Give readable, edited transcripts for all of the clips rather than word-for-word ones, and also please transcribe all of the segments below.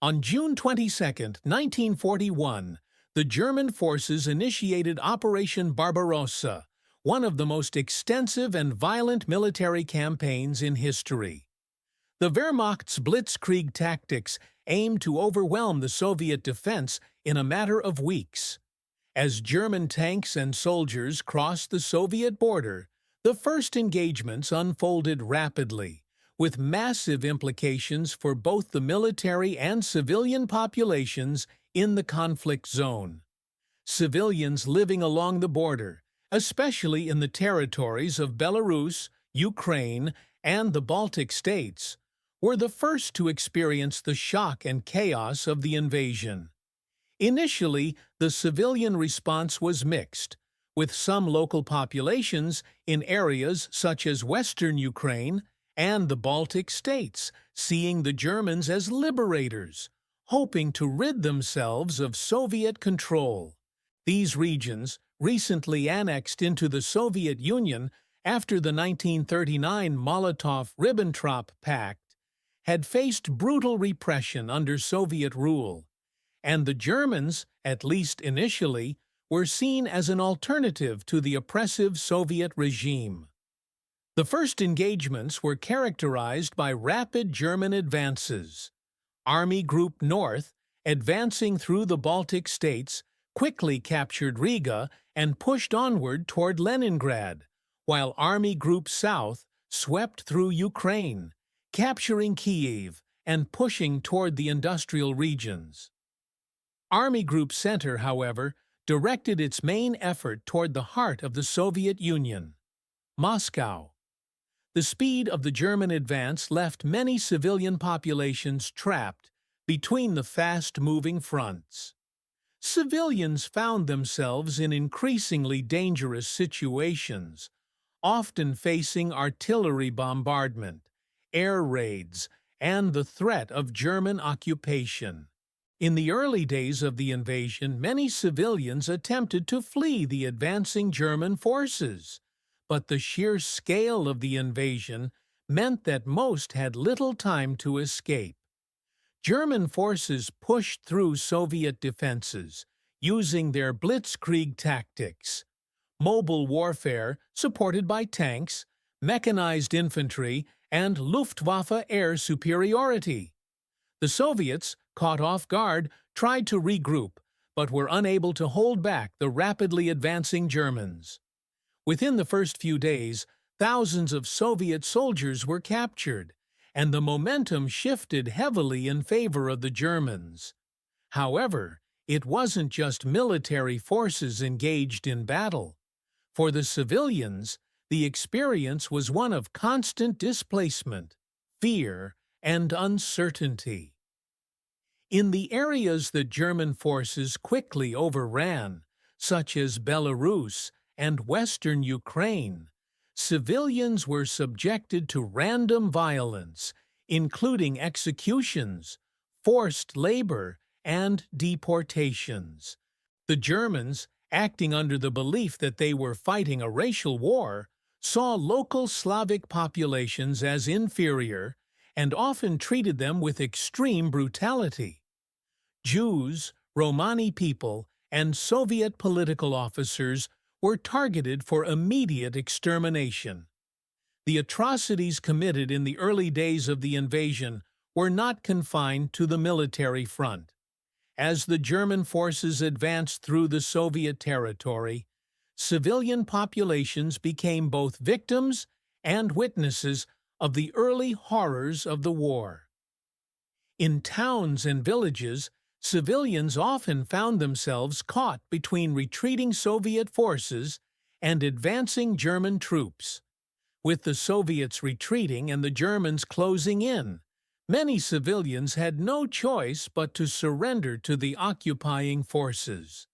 On June 22, 1941, the German forces initiated Operation Barbarossa, one of the most extensive and violent military campaigns in history. The Wehrmacht's blitzkrieg tactics aimed to overwhelm the Soviet defense in a matter of weeks. As German tanks and soldiers crossed the Soviet border, the first engagements unfolded rapidly, with massive implications for both the military and civilian populations in the conflict zone. Civilians living along the border, especially in the territories of Belarus, Ukraine, and the Baltic states, were the first to experience the shock and chaos of the invasion. Initially, the civilian response was mixed, with some local populations in areas such as western Ukraine and the Baltic states seeing the Germans as liberators, hoping to rid themselves of Soviet control. These regions, recently annexed into the Soviet Union after the 1939 Molotov-Ribbentrop Pact, had faced brutal repression under Soviet rule, and the Germans, at least initially, were seen as an alternative to the oppressive Soviet regime. The first engagements were characterized by rapid German advances. Army Group North, advancing through the Baltic states, quickly captured Riga and pushed onward toward Leningrad, while Army Group South swept through Ukraine, capturing Kyiv and pushing toward the industrial regions. Army Group Center, however, directed its main effort toward the heart of the Soviet Union, Moscow. The speed of the German advance left many civilian populations trapped between the fast-moving fronts. Civilians found themselves in increasingly dangerous situations, often facing artillery bombardment, air raids, and the threat of German occupation. In the early days of the invasion, many civilians attempted to flee the advancing German forces, but the sheer scale of the invasion meant that most had little time to escape. German forces pushed through Soviet defenses, using their blitzkrieg tactics, mobile warfare supported by tanks, mechanized infantry, and Luftwaffe air superiority. The Soviets, caught off guard, tried to regroup, but were unable to hold back the rapidly advancing Germans. Within the first few days, thousands of Soviet soldiers were captured, and the momentum shifted heavily in favor of the Germans. However, it wasn't just military forces engaged in battle. For the civilians, the experience was one of constant displacement, fear, and uncertainty. In the areas that German forces quickly overran, such as Belarus and western Ukraine, civilians were subjected to random violence, including executions, forced labor, and deportations. The Germans, acting under the belief that they were fighting a racial war, saw local Slavic populations as inferior and often treated them with extreme brutality. Jews, Romani people, and Soviet political officers were targeted for immediate extermination. The atrocities committed in the early days of the invasion were not confined to the military front. As the German forces advanced through the Soviet territory, civilian populations became both victims and witnesses of the early horrors of the war. In towns and villages, civilians often found themselves caught between retreating Soviet forces and advancing German troops. With the Soviets retreating and the Germans closing in, many civilians had no choice but to surrender to the occupying forces.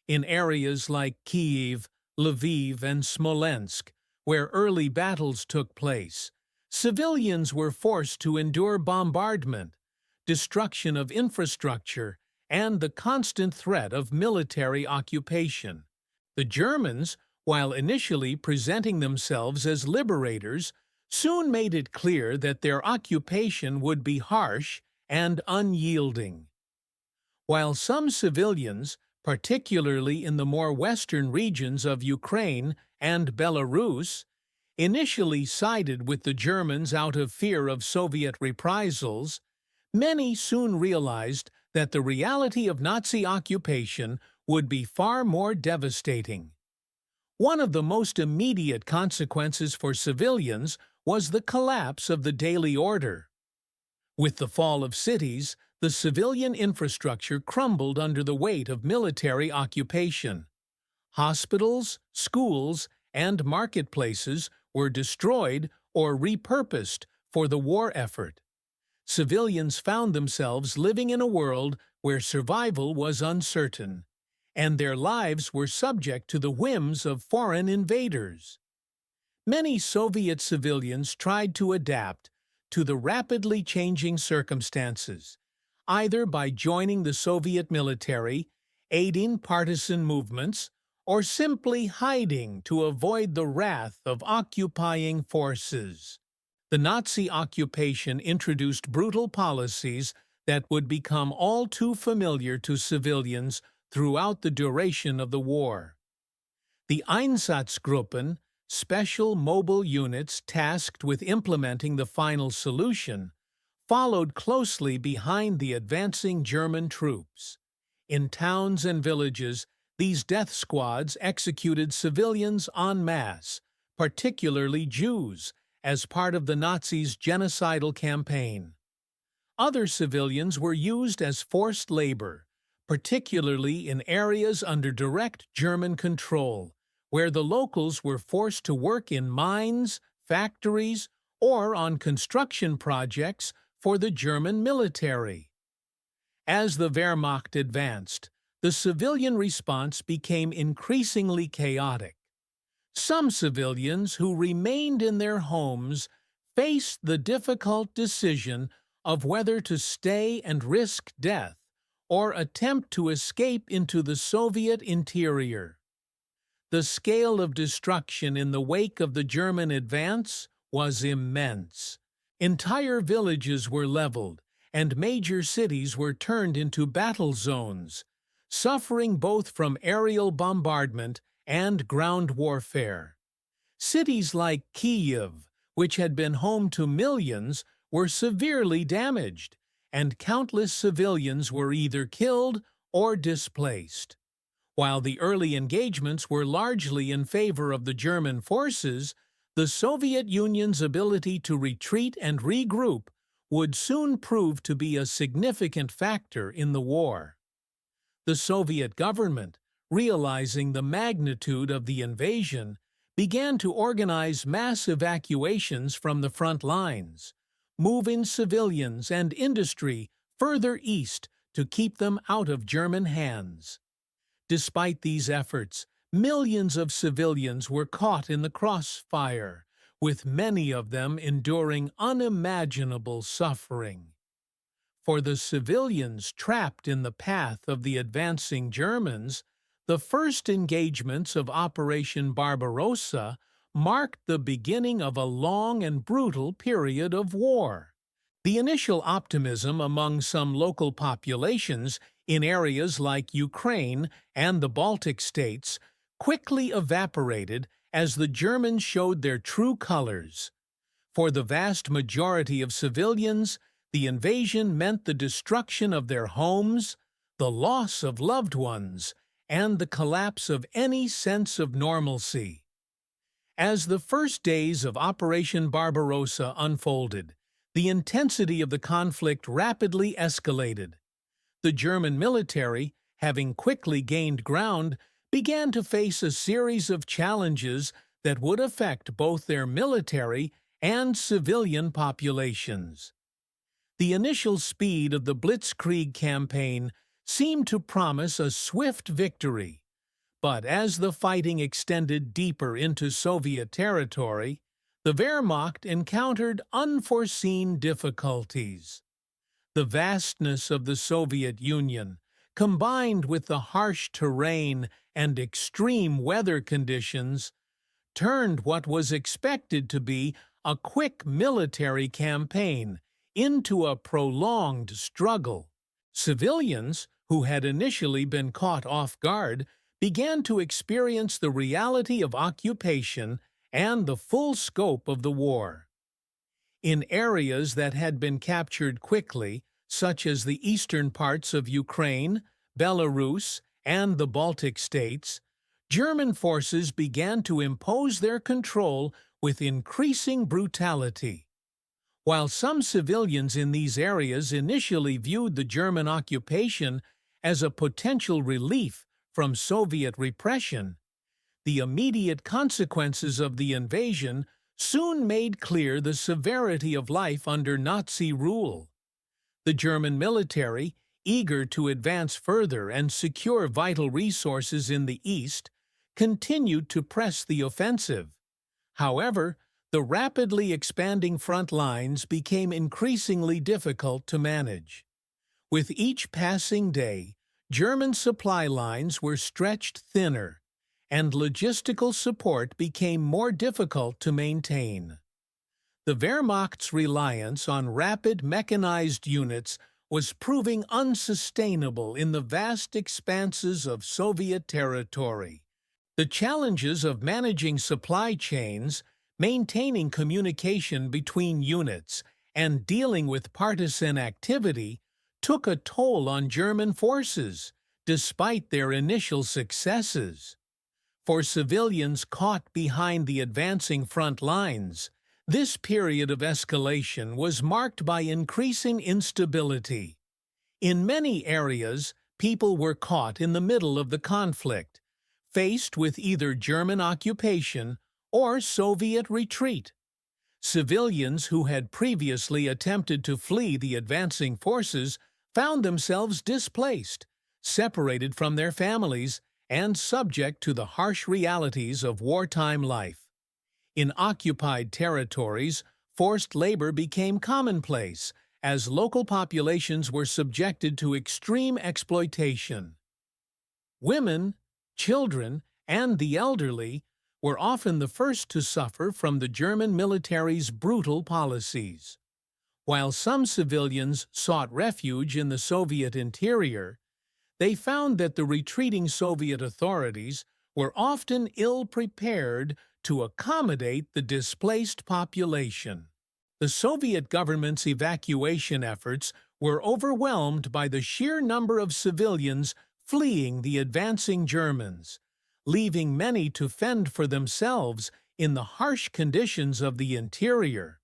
In areas like Kyiv, Lviv, and Smolensk, where early battles took place, civilians were forced to endure bombardment, destruction of infrastructure, and the constant threat of military occupation. The Germans, while initially presenting themselves as liberators, soon made it clear that their occupation would be harsh and unyielding. While some civilians, particularly in the more western regions of Ukraine and Belarus, initially sided with the Germans out of fear of Soviet reprisals, many soon realized that the reality of Nazi occupation would be far more devastating. One of the most immediate consequences for civilians was the collapse of the daily order. With the fall of cities, the civilian infrastructure crumbled under the weight of military occupation. Hospitals, schools, and marketplaces were destroyed or repurposed for the war effort. Civilians found themselves living in a world where survival was uncertain, and their lives were subject to the whims of foreign invaders. Many Soviet civilians tried to adapt to the rapidly changing circumstances, either by joining the Soviet military, aiding partisan movements, or simply hiding to avoid the wrath of occupying forces. The Nazi occupation introduced brutal policies that would become all too familiar to civilians throughout the duration of the war. The Einsatzgruppen, special mobile units tasked with implementing the final solution, followed closely behind the advancing German troops. In towns and villages, these death squads executed civilians en masse, particularly Jews, as part of the Nazis' genocidal campaign. Other civilians were used as forced labor, particularly in areas under direct German control, where the locals were forced to work in mines, factories, or on construction projects for the German military. As the Wehrmacht advanced, the civilian response became increasingly chaotic. Some civilians who remained in their homes faced the difficult decision of whether to stay and risk death or attempt to escape into the Soviet interior. The scale of destruction in the wake of the German advance was immense. Entire villages were leveled, and major cities were turned into battle zones, suffering both from aerial bombardment and ground warfare. Cities like Kyiv, which had been home to millions, were severely damaged, and countless civilians were either killed or displaced. While the early engagements were largely in favor of the German forces, the Soviet Union's ability to retreat and regroup would soon prove to be a significant factor in the war. The Soviet government, realizing the magnitude of the invasion, began to organize mass evacuations from the front lines, moving civilians and industry further east to keep them out of German hands. Despite these efforts, millions of civilians were caught in the crossfire, with many of them enduring unimaginable suffering. For the civilians trapped in the path of the advancing Germans, the first engagements of Operation Barbarossa marked the beginning of a long and brutal period of war. The initial optimism among some local populations in areas like Ukraine and the Baltic states quickly evaporated as the Germans showed their true colors. For the vast majority of civilians, the invasion meant the destruction of their homes, the loss of loved ones, and the collapse of any sense of normalcy. As the first days of Operation Barbarossa unfolded, the intensity of the conflict rapidly escalated. The German military, having quickly gained ground, began to face a series of challenges that would affect both their military and civilian populations. The initial speed of the Blitzkrieg campaign seemed to promise a swift victory, but as the fighting extended deeper into Soviet territory, the Wehrmacht encountered unforeseen difficulties. The vastness of the Soviet Union, combined with the harsh terrain and extreme weather conditions, turned what was expected to be a quick military campaign into a prolonged struggle. Civilians, who had initially been caught off guard, began to experience the reality of occupation and the full scope of the war. In areas that had been captured quickly, such as the eastern parts of Ukraine, Belarus, and the Baltic states, German forces began to impose their control with increasing brutality. While some civilians in these areas initially viewed the German occupation as a potential relief from Soviet repression, the immediate consequences of the invasion soon made clear the severity of life under Nazi rule. The German military, eager to advance further and secure vital resources in the east, continued to press the offensive. However, the rapidly expanding front lines became increasingly difficult to manage. With each passing day, German supply lines were stretched thinner, and logistical support became more difficult to maintain. The Wehrmacht's reliance on rapid mechanized units was proving unsustainable in the vast expanses of Soviet territory. The challenges of managing supply chains, maintaining communication between units, and dealing with partisan activity took a toll on German forces, despite their initial successes. For civilians caught behind the advancing front lines, this period of escalation was marked by increasing instability. In many areas, people were caught in the middle of the conflict, faced with either German occupation or Soviet retreat. Civilians who had previously attempted to flee the advancing forces found themselves displaced, separated from their families, and subject to the harsh realities of wartime life. In occupied territories, forced labor became commonplace, as local populations were subjected to extreme exploitation. Women, children, and the elderly were often the first to suffer from the German military's brutal policies. While some civilians sought refuge in the Soviet interior, they found that the retreating Soviet authorities were often ill-prepared to accommodate the displaced population. The Soviet government's evacuation efforts were overwhelmed by the sheer number of civilians fleeing the advancing Germans, leaving many to fend for themselves in the harsh conditions of the interior.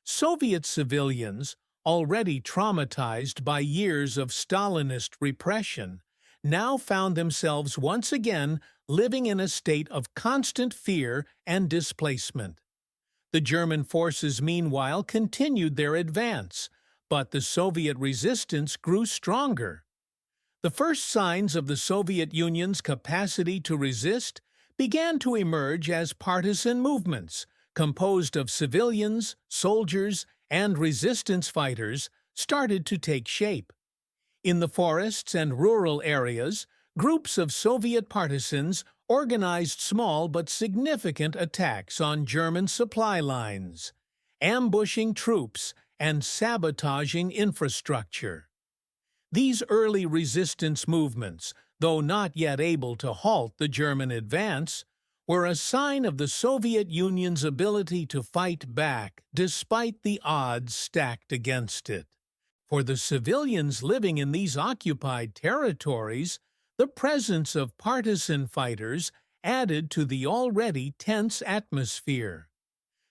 Soviet civilians, already traumatized by years of Stalinist repression, now found themselves once again living in a state of constant fear and displacement. The German forces, meanwhile, continued their advance, but the Soviet resistance grew stronger. The first signs of the Soviet Union's capacity to resist began to emerge as partisan movements, composed of civilians, soldiers, and resistance fighters, started to take shape. In the forests and rural areas, groups of Soviet partisans organized small but significant attacks on German supply lines, ambushing troops and sabotaging infrastructure. These early resistance movements, though not yet able to halt the German advance, were a sign of the Soviet Union's ability to fight back despite the odds stacked against it. For the civilians living in these occupied territories, the presence of partisan fighters added to the already tense atmosphere.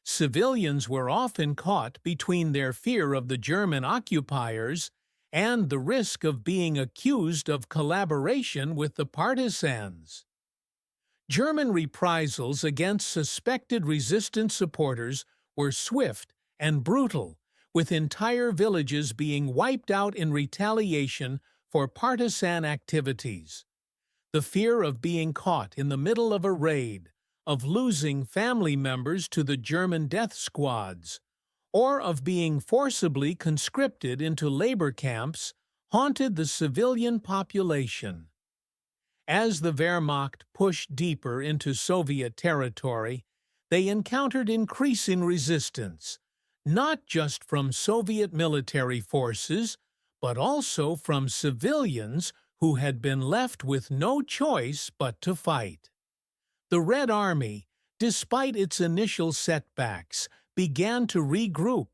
Civilians were often caught between their fear of the German occupiers and the risk of being accused of collaboration with the partisans. German reprisals against suspected resistance supporters were swift and brutal, with entire villages being wiped out in retaliation for partisan activities. The fear of being caught in the middle of a raid, of losing family members to the German death squads, or of being forcibly conscripted into labor camps haunted the civilian population. As the Wehrmacht pushed deeper into Soviet territory, they encountered increasing resistance, not just from Soviet military forces, but also from civilians who had been left with no choice but to fight. The Red Army, despite its initial setbacks, began to regroup,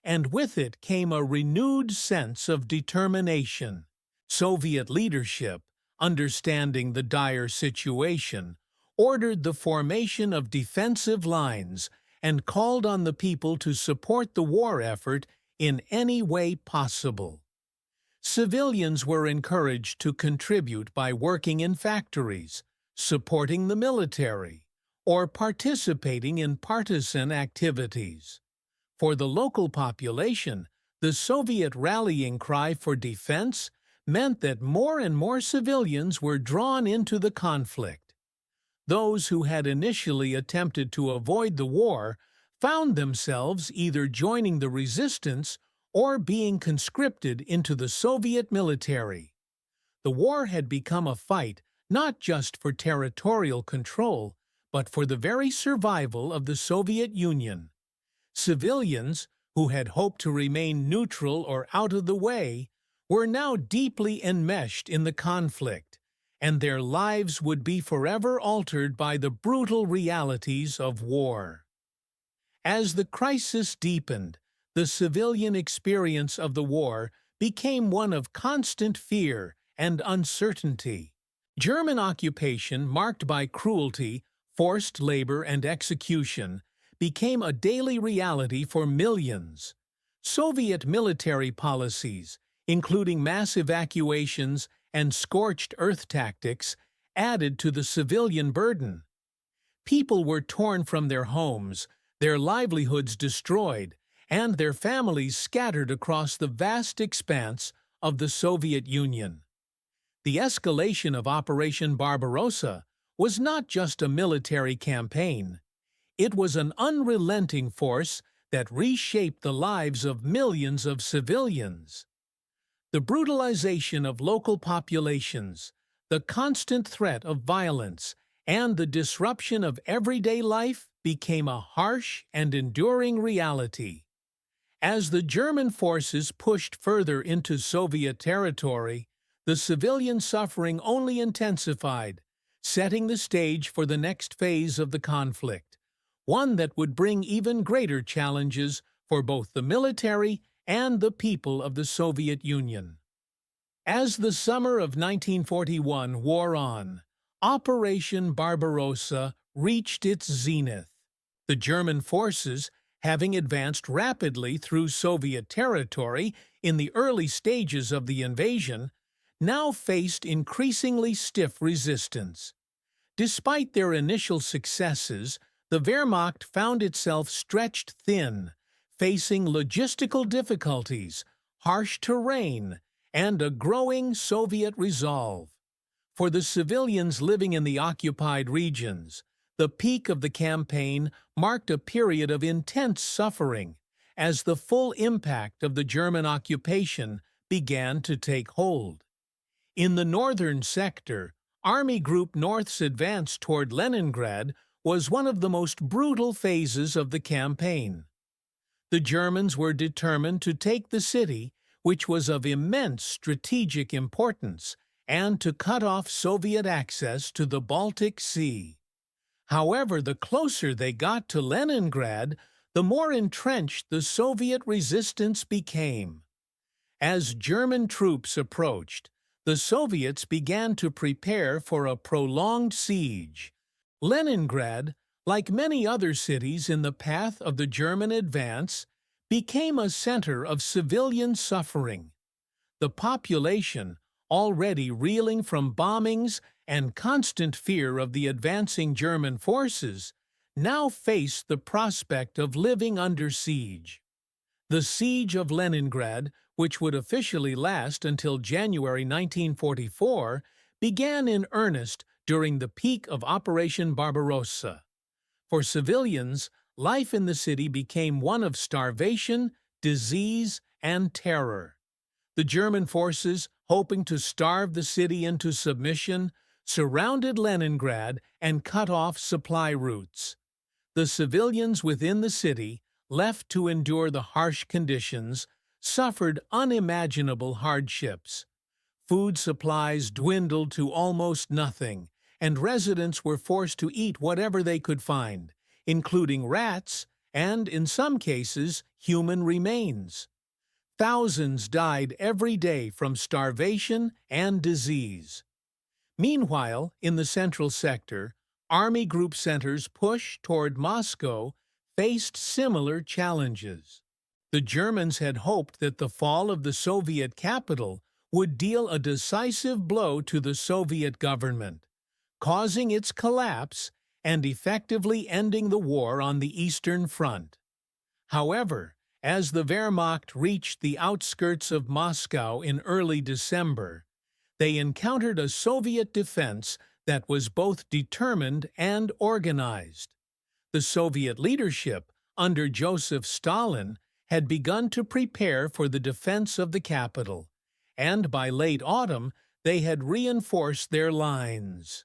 and with it came a renewed sense of determination. Soviet leadership, understanding the dire situation, ordered the formation of defensive lines and called on the people to support the war effort in any way possible. Civilians were encouraged to contribute by working in factories, supporting the military, or participating in partisan activities. For the local population, the Soviet rallying cry for defense meant that more and more civilians were drawn into the conflict. Those who had initially attempted to avoid the war found themselves either joining the resistance or being conscripted into the Soviet military. The war had become a fight not just for territorial control, but for the very survival of the Soviet Union. Civilians, who had hoped to remain neutral or out of the way, were now deeply enmeshed in the conflict, and their lives would be forever altered by the brutal realities of war. As the crisis deepened, the civilian experience of the war became one of constant fear and uncertainty. German occupation, marked by cruelty, forced labor, and execution, became a daily reality for millions. Soviet military policies, including mass evacuations and scorched earth tactics, added to the civilian burden. People were torn from their homes, their livelihoods destroyed, and their families scattered across the vast expanse of the Soviet Union. The escalation of Operation Barbarossa was not just a military campaign. It was an unrelenting force that reshaped the lives of millions of civilians. The brutalization of local populations, the constant threat of violence, and the disruption of everyday life became a harsh and enduring reality. As the German forces pushed further into Soviet territory, the civilian suffering only intensified, setting the stage for the next phase of the conflict, one that would bring even greater challenges for both the military and the people of the Soviet Union. As the summer of 1941 wore on, Operation Barbarossa reached its zenith. The German forces, having advanced rapidly through Soviet territory in the early stages of the invasion, now faced increasingly stiff resistance. Despite their initial successes, the Wehrmacht found itself stretched thin, facing logistical difficulties, harsh terrain, and a growing Soviet resolve. For the civilians living in the occupied regions, the peak of the campaign marked a period of intense suffering as the full impact of the German occupation began to take hold. In the northern sector, Army Group North's advance toward Leningrad was one of the most brutal phases of the campaign. The Germans were determined to take the city, which was of immense strategic importance, and to cut off Soviet access to the Baltic Sea. However, the closer they got to Leningrad, the more entrenched the Soviet resistance became. As German troops approached, the Soviets began to prepare for a prolonged siege. Leningrad, like many other cities in the path of the German advance, became a center of civilian suffering. The population, already reeling from bombings and constant fear of the advancing German forces, now faced the prospect of living under siege. The Siege of Leningrad, which would officially last until January 1944, began in earnest during the peak of Operation Barbarossa. For civilians, life in the city became one of starvation, disease, and terror. The German forces, hoping to starve the city into submission, surrounded Leningrad and cut off supply routes. The civilians within the city, left to endure the harsh conditions, suffered unimaginable hardships. Food supplies dwindled to almost nothing, and residents were forced to eat whatever they could find, including rats and, in some cases, human remains. Thousands died every day from starvation and disease. Meanwhile, in the central sector, army group centers pushed toward Moscow faced similar challenges. The Germans had hoped that the fall of the Soviet capital would deal a decisive blow to the Soviet government, causing its collapse and effectively ending the war on the Eastern Front. However, as the Wehrmacht reached the outskirts of Moscow in early December, they encountered a Soviet defense that was both determined and organized. The Soviet leadership, under Joseph Stalin, had begun to prepare for the defense of the capital, and by late autumn they had reinforced their lines.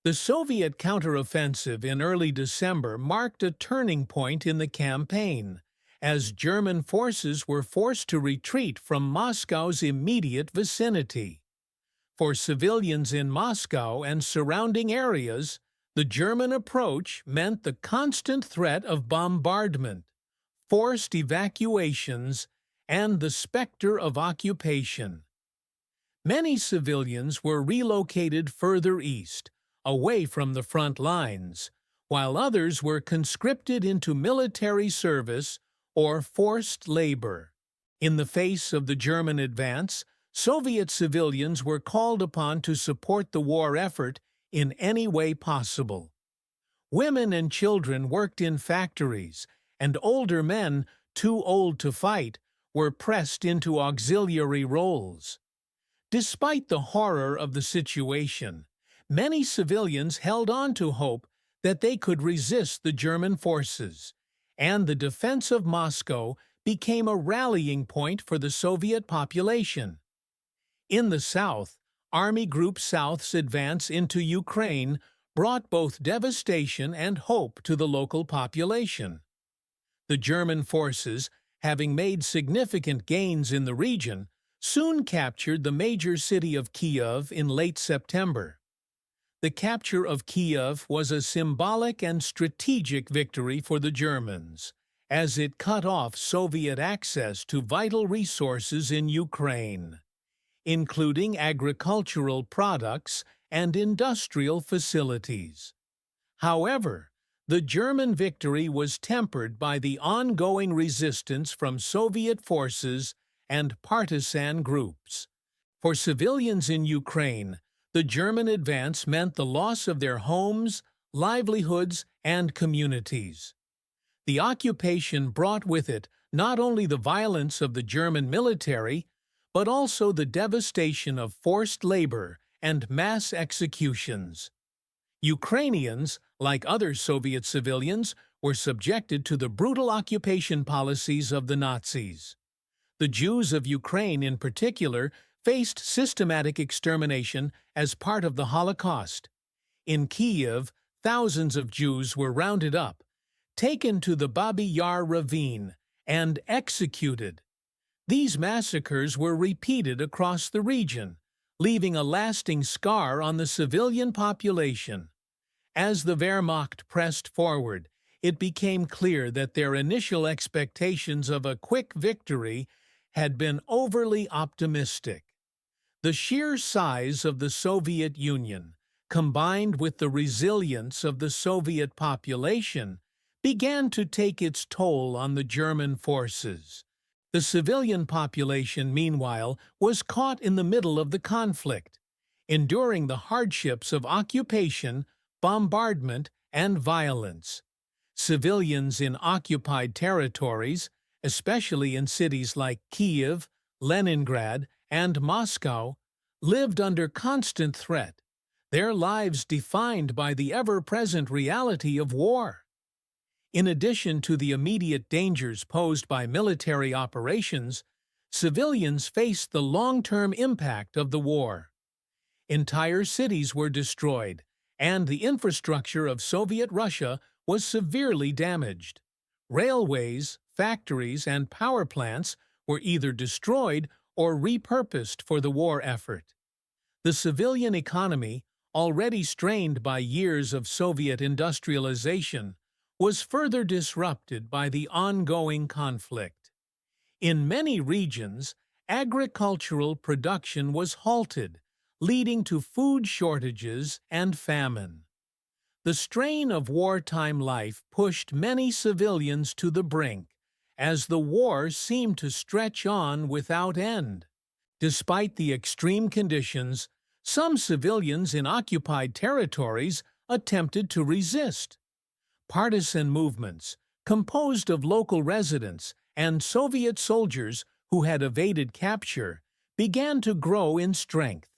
The Soviet counteroffensive in early December marked a turning point in the campaign, as German forces were forced to retreat from Moscow's immediate vicinity. For civilians in Moscow and surrounding areas, the German approach meant the constant threat of bombardment, forced evacuations, and the specter of occupation. Many civilians were relocated further east, away from the front lines, while others were conscripted into military service or forced labor. In the face of the German advance, Soviet civilians were called upon to support the war effort in any way possible. Women and children worked in factories, and older men, too old to fight, were pressed into auxiliary roles. Despite the horror of the situation, many civilians held on to hope that they could resist the German forces, and the defense of Moscow became a rallying point for the Soviet population. In the south, Army Group South's advance into Ukraine brought both devastation and hope to the local population. The German forces, having made significant gains in the region, soon captured the major city of Kiev in late September. The capture of Kiev was a symbolic and strategic victory for the Germans, as it cut off Soviet access to vital resources in Ukraine, including agricultural products and industrial facilities. However, the German victory was tempered by the ongoing resistance from Soviet forces and partisan groups. For civilians in Ukraine, the German advance meant the loss of their homes, livelihoods, and communities. The occupation brought with it not only the violence of the German military, but also the devastation of forced labor and mass executions. Ukrainians, like other Soviet civilians, were subjected to the brutal occupation policies of the Nazis. The Jews of Ukraine, in particular, faced systematic extermination as part of the Holocaust. In Kiev, thousands of Jews were rounded up, taken to the Babi Yar ravine, and executed. These massacres were repeated across the region, leaving a lasting scar on the civilian population. As the Wehrmacht pressed forward, it became clear that their initial expectations of a quick victory had been overly optimistic. The sheer size of the Soviet Union, combined with the resilience of the Soviet population, began to take its toll on the German forces. The civilian population, meanwhile, was caught in the middle of the conflict, enduring the hardships of occupation, bombardment, and violence. Civilians in occupied territories, especially in cities like Kiev, Leningrad, and Moscow, lived under constant threat, their lives defined by the ever-present reality of war. In addition to the immediate dangers posed by military operations, civilians faced the long-term impact of the war. Entire cities were destroyed, and the infrastructure of Soviet Russia was severely damaged. Railways, factories, and power plants were either destroyed or repurposed for the war effort. The civilian economy, already strained by years of Soviet industrialization, was further disrupted by the ongoing conflict. In many regions, agricultural production was halted, leading to food shortages and famine. The strain of wartime life pushed many civilians to the brink, as the war seemed to stretch on without end. Despite the extreme conditions, some civilians in occupied territories attempted to resist. Partisan movements, composed of local residents and Soviet soldiers who had evaded capture, began to grow in strength.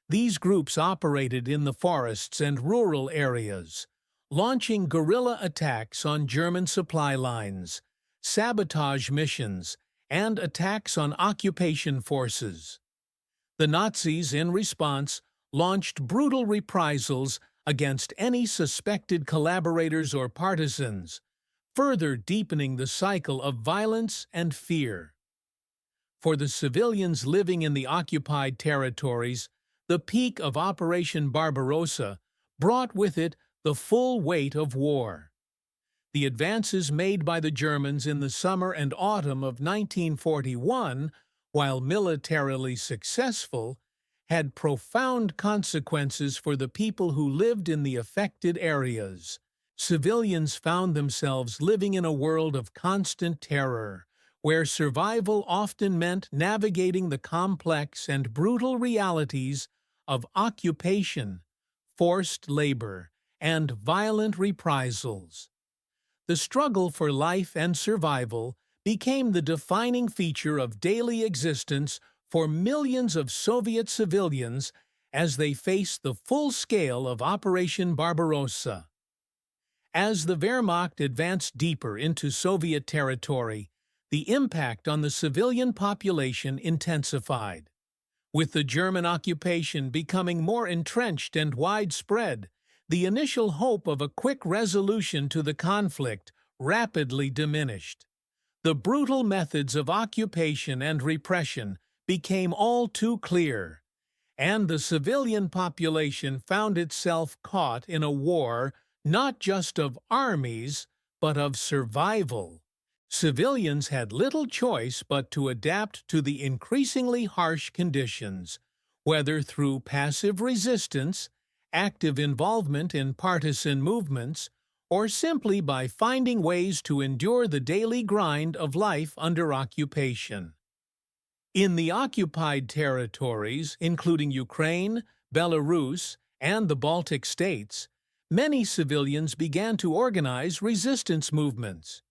These groups operated in the forests and rural areas, launching guerrilla attacks on German supply lines, sabotage missions, and attacks on occupation forces. The Nazis, in response, launched brutal reprisals against any suspected collaborators or partisans, further deepening the cycle of violence and fear. For the civilians living in the occupied territories, the peak of Operation Barbarossa brought with it the full weight of war. The advances made by the Germans in the summer and autumn of 1941, while militarily successful, had profound consequences for the people who lived in the affected areas. Civilians found themselves living in a world of constant terror, where survival often meant navigating the complex and brutal realities of occupation, forced labor, and violent reprisals. The struggle for life and survival became the defining feature of daily existence for millions of Soviet civilians as they faced the full scale of Operation Barbarossa. As the Wehrmacht advanced deeper into Soviet territory, the impact on the civilian population intensified. With the German occupation becoming more entrenched and widespread, the initial hope of a quick resolution to the conflict rapidly diminished. The brutal methods of occupation and repression became all too clear, and the civilian population found itself caught in a war not just of armies, but of survival. Civilians had little choice but to adapt to the increasingly harsh conditions, whether through passive resistance, active involvement in partisan movements, or simply by finding ways to endure the daily grind of life under occupation. In the occupied territories, including Ukraine, Belarus, and the Baltic states, many civilians began to organize resistance movements.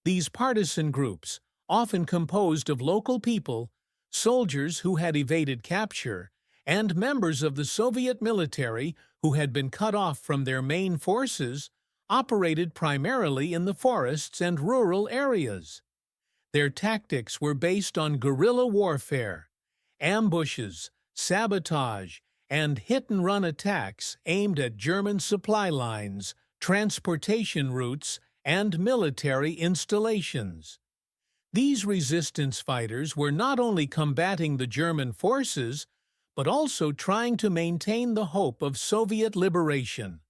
These partisan groups, often composed of local people, soldiers who had evaded capture, and members of the Soviet military who had been cut off from their main forces, operated primarily in the forests and rural areas. Their tactics were based on guerrilla warfare, ambushes, sabotage, and hit-and-run attacks aimed at German supply lines, transportation routes, and military installations. These resistance fighters were not only combating the German forces, but also trying to maintain the hope of Soviet liberation.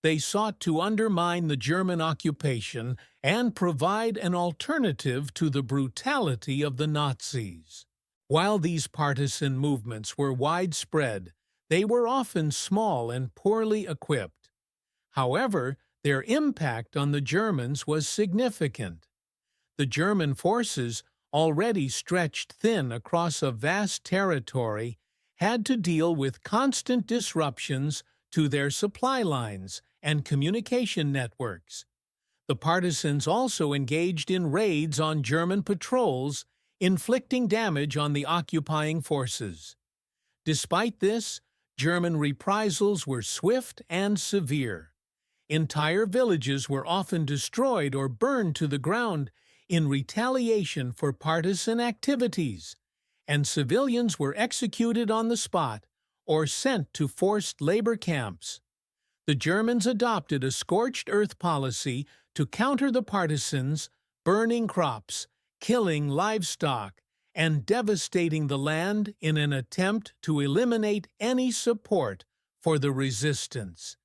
They sought to undermine the German occupation and provide an alternative to the brutality of the Nazis. While these partisan movements were widespread, they were often small and poorly equipped. However, their impact on the Germans was significant. The German forces, already stretched thin across a vast territory, had to deal with constant disruptions to their supply lines and communication networks. The partisans also engaged in raids on German patrols, inflicting damage on the occupying forces. Despite this, German reprisals were swift and severe. Entire villages were often destroyed or burned to the ground in retaliation for partisan activities, and civilians were executed on the spot or sent to forced labor camps. The Germans adopted a scorched earth policy to counter the partisans, burning crops, killing livestock, and devastating the land in an attempt to eliminate any support for the resistance.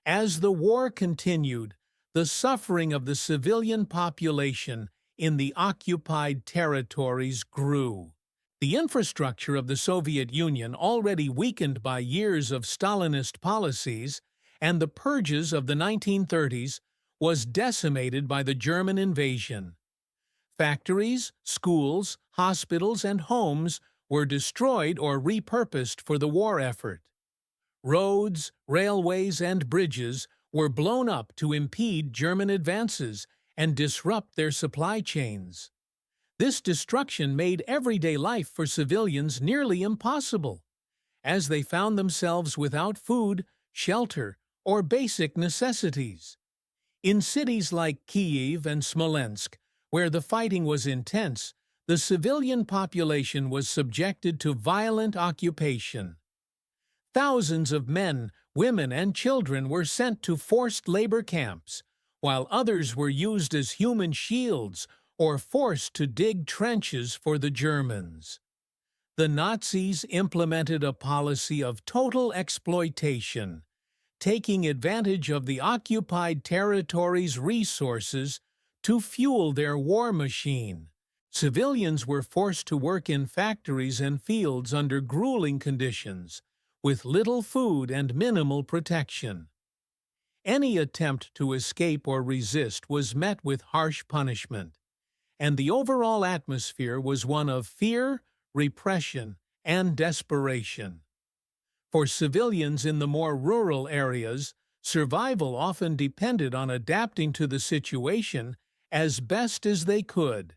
As the war continued, the suffering of the civilian population in the occupied territories grew. The infrastructure of the Soviet Union, already weakened by years of Stalinist policies and the purges of the 1930s, was decimated by the German invasion. Factories, schools, hospitals, and homes were destroyed or repurposed for the war effort. Roads, railways, and bridges were blown up to impede German advances and disrupt their supply chains. This destruction made everyday life for civilians nearly impossible, as they found themselves without food, shelter, or basic necessities. In cities like Kyiv and Smolensk, where the fighting was intense, the civilian population was subjected to violent occupation. Thousands of men, women, and children were sent to forced labor camps, while others were used as human shields or forced to dig trenches for the Germans. The Nazis implemented a policy of total exploitation, taking advantage of the occupied territories' resources to fuel their war machine. Civilians were forced to work in factories and fields under grueling conditions, with little food and minimal protection. Any attempt to escape or resist was met with harsh punishment, and the overall atmosphere was one of fear, repression, and desperation. For civilians in the more rural areas, survival often depended on adapting to the situation as best as they could.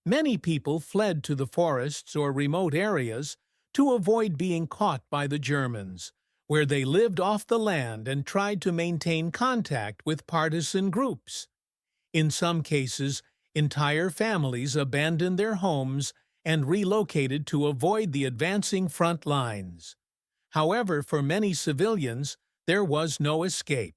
Many people fled to the forests or remote areas to avoid being caught by the Germans, where they lived off the land and tried to maintain contact with partisan groups. In some cases, entire families abandoned their homes and relocated to avoid the advancing front lines. However, for many civilians, there was no escape.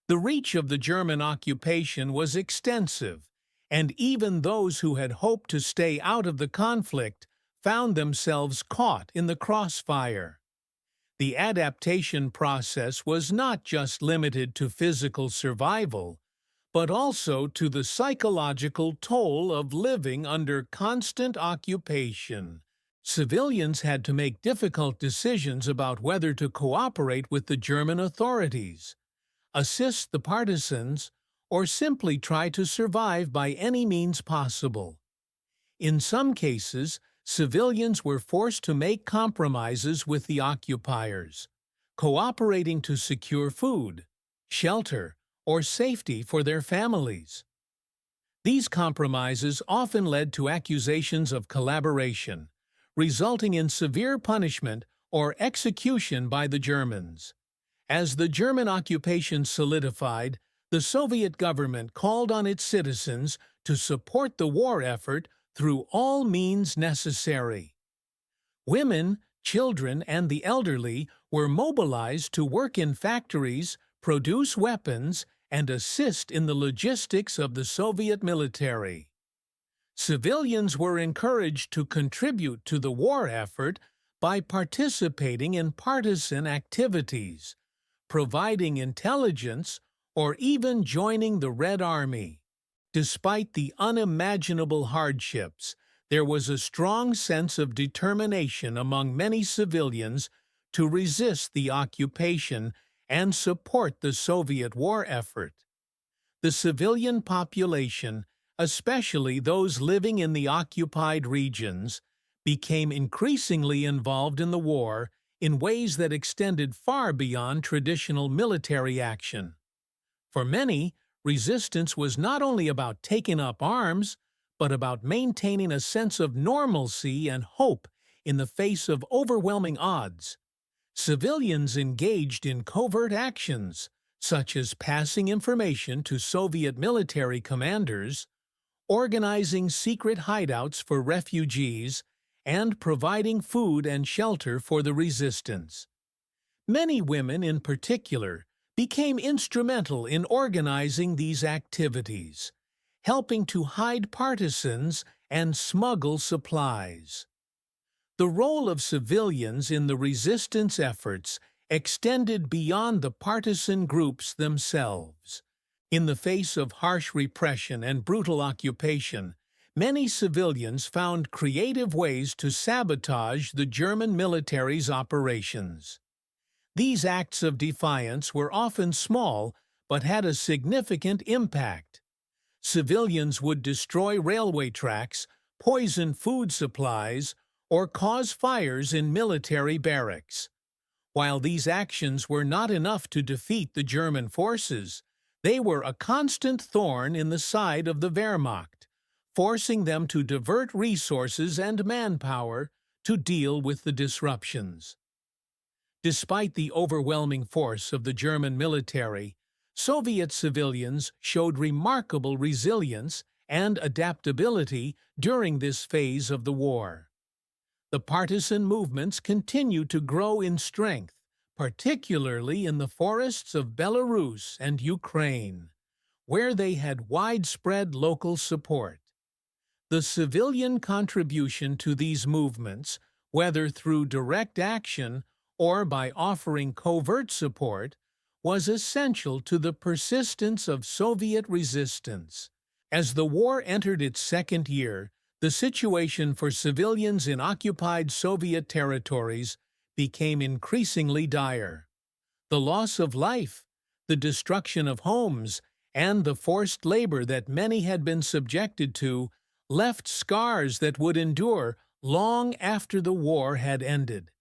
The reach of the German occupation was extensive, and even those who had hoped to stay out of the conflict found themselves caught in the crossfire. The adaptation process was not just limited to physical survival, but also to the psychological toll of living under constant occupation. Civilians had to make difficult decisions about whether to cooperate with the German authorities, assist the partisans, or simply try to survive by any means possible. In some cases, civilians were forced to make compromises with the occupiers, cooperating to secure food, shelter, or safety for their families. These compromises often led to accusations of collaboration, resulting in severe punishment or execution by the Germans. As the German occupation solidified, the Soviet government called on its citizens to support the war effort through all means necessary. Women, children, and the elderly were mobilized to work in factories, produce weapons, and assist in the logistics of the Soviet military. Civilians were encouraged to contribute to the war effort by participating in partisan activities, providing intelligence, or even joining the Red Army. Despite the unimaginable hardships, there was a strong sense of determination among many civilians to resist the occupation and support the Soviet war effort. The civilian population, especially those living in the occupied regions, became increasingly involved in the war in ways that extended far beyond traditional military action. For many, resistance was not only about taking up arms, but about maintaining a sense of normalcy and hope in the face of overwhelming odds. Civilians engaged in covert actions, such as passing information to Soviet military commanders, organizing secret hideouts for refugees, and providing food and shelter for the resistance. Many women, in particular, became instrumental in organizing these activities, helping to hide partisans and smuggle supplies. The role of civilians in the resistance efforts extended beyond the partisan groups themselves. In the face of harsh repression and brutal occupation, many civilians found creative ways to sabotage the German military's operations. These acts of defiance were often small but had a significant impact. Civilians would destroy railway tracks, poison food supplies, or cause fires in military barracks. While these actions were not enough to defeat the German forces, they were a constant thorn in the side of the Wehrmacht, forcing them to divert resources and manpower to deal with the disruptions. Despite the overwhelming force of the German military, Soviet civilians showed remarkable resilience and adaptability during this phase of the war. The partisan movements continued to grow in strength, particularly in the forests of Belarus and Ukraine, where they had widespread local support. The civilian contribution to these movements, whether through direct action or by offering covert support, was essential to the persistence of Soviet resistance. As the war entered its second year, the situation for civilians in occupied Soviet territories became increasingly dire. The loss of life, the destruction of homes, and the forced labor that many had been subjected to left scars that would endure long after the war had ended.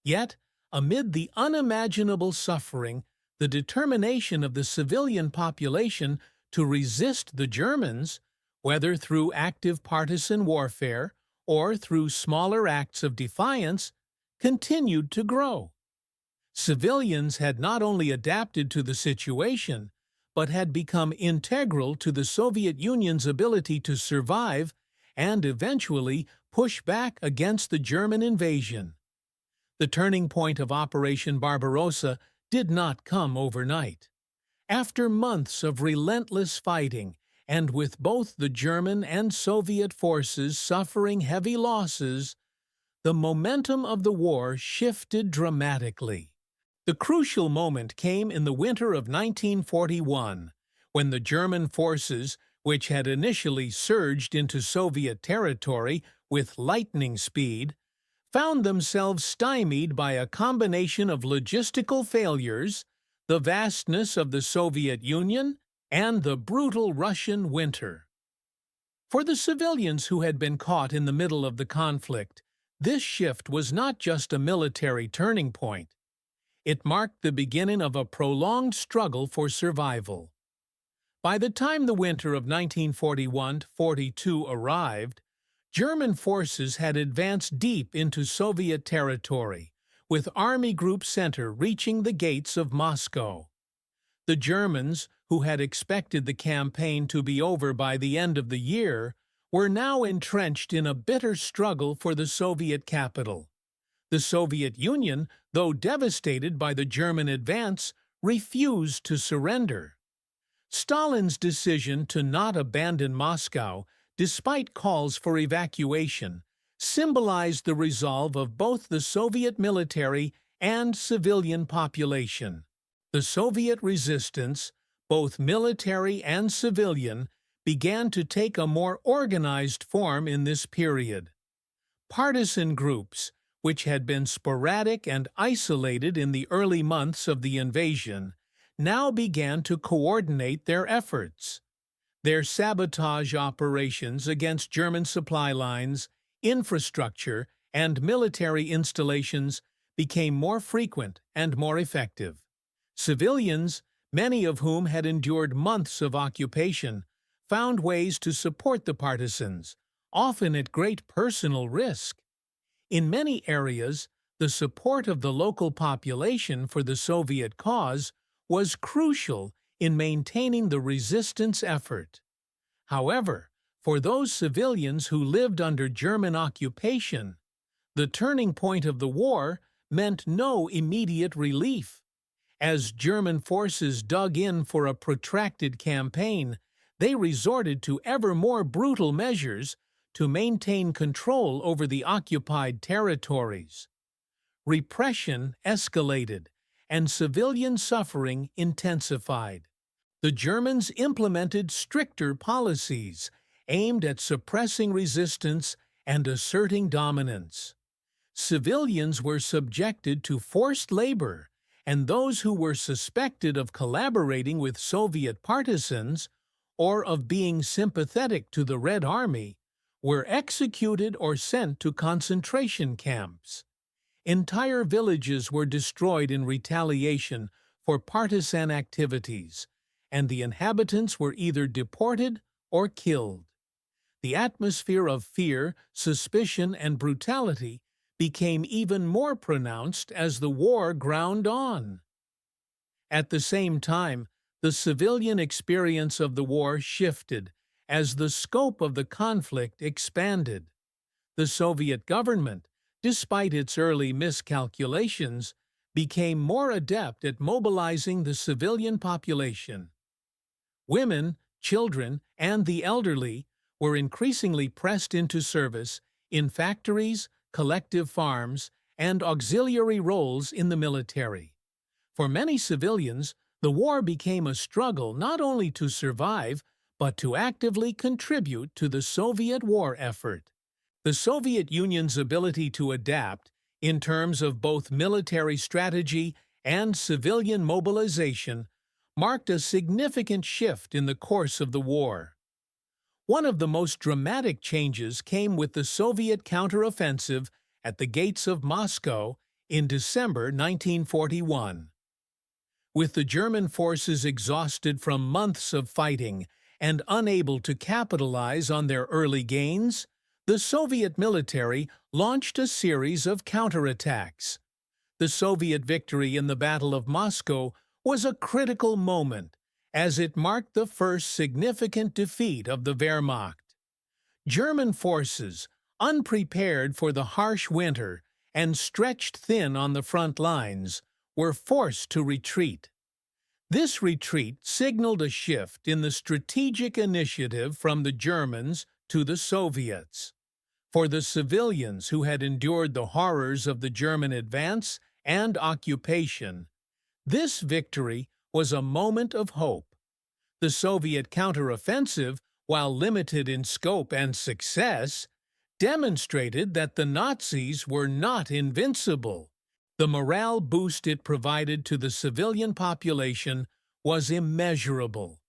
Yet, amid the unimaginable suffering, the determination of the civilian population to resist the Germans, whether through active partisan warfare or through smaller acts of defiance, continued to grow. Civilians had not only adapted to the situation, but had become integral to the Soviet Union's ability to survive and eventually push back against the German invasion. The turning point of Operation Barbarossa did not come overnight. After months of relentless fighting, and with both the German and Soviet forces suffering heavy losses, the momentum of the war shifted dramatically. The crucial moment came in the winter of 1941, when the German forces, which had initially surged into Soviet territory with lightning speed, found themselves stymied by a combination of logistical failures, the vastness of the Soviet Union, and the brutal Russian winter. For the civilians who had been caught in the middle of the conflict, this shift was not just a military turning point. It marked the beginning of a prolonged struggle for survival. By the time the winter of 1941-42 arrived, German forces had advanced deep into Soviet territory, with Army Group Center reaching the gates of Moscow. The Germans, who had expected the campaign to be over by the end of the year, were now entrenched in a bitter struggle for the Soviet capital. The Soviet Union, though devastated by the German advance, refused to surrender. Stalin's decision to not abandon Moscow, despite calls for evacuation, symbolized the resolve of both the Soviet military and civilian population. The Soviet resistance, both military and civilian, began to take a more organized form in this period. Partisan groups, which had been sporadic and isolated in the early months of the invasion, now began to coordinate their efforts. Their sabotage operations against German supply lines, infrastructure, and military installations became more frequent and more effective. Civilians, many of whom had endured months of occupation, found ways to support the partisans, often at great personal risk. In many areas, the support of the local population for the Soviet cause was crucial in maintaining the resistance effort. However, for those civilians who lived under German occupation, the turning point of the war meant no immediate relief. As German forces dug in for a protracted campaign, they resorted to ever more brutal measures to maintain control over the occupied territories. Repression escalated, and civilian suffering intensified. The Germans implemented stricter policies aimed at suppressing resistance and asserting dominance. Civilians were subjected to forced labor, and those who were suspected of collaborating with Soviet partisans or of being sympathetic to the Red Army were executed or sent to concentration camps. Entire villages were destroyed in retaliation for partisan activities, and the inhabitants were either deported or killed. The atmosphere of fear, suspicion, and brutality became even more pronounced as the war ground on. At the same time, the civilian experience of the war shifted as the scope of the conflict expanded. The Soviet government, despite its early miscalculations, became more adept at mobilizing the civilian population. Women, children, and the elderly were increasingly pressed into service in factories, collective farms, and auxiliary roles in the military. For many civilians, the war became a struggle not only to survive, but to actively contribute to the Soviet war effort. The Soviet Union's ability to adapt, in terms of both military strategy and civilian mobilization, marked a significant shift in the course of the war. One of the most dramatic changes came with the Soviet counteroffensive at the gates of Moscow in December 1941. With the German forces exhausted from months of fighting and unable to capitalize on their early gains, the Soviet military launched a series of counterattacks. The Soviet victory in the Battle of Moscow was a critical moment, as it marked the first significant defeat of the Wehrmacht. German forces, unprepared for the harsh winter and stretched thin on the front lines, were forced to retreat. This retreat signaled a shift in the strategic initiative from the Germans to the Soviets. For the civilians who had endured the horrors of the German advance and occupation, this victory was a moment of hope. The Soviet counteroffensive, while limited in scope and success, demonstrated that the Nazis were not invincible. The morale boost it provided to the civilian population was immeasurable.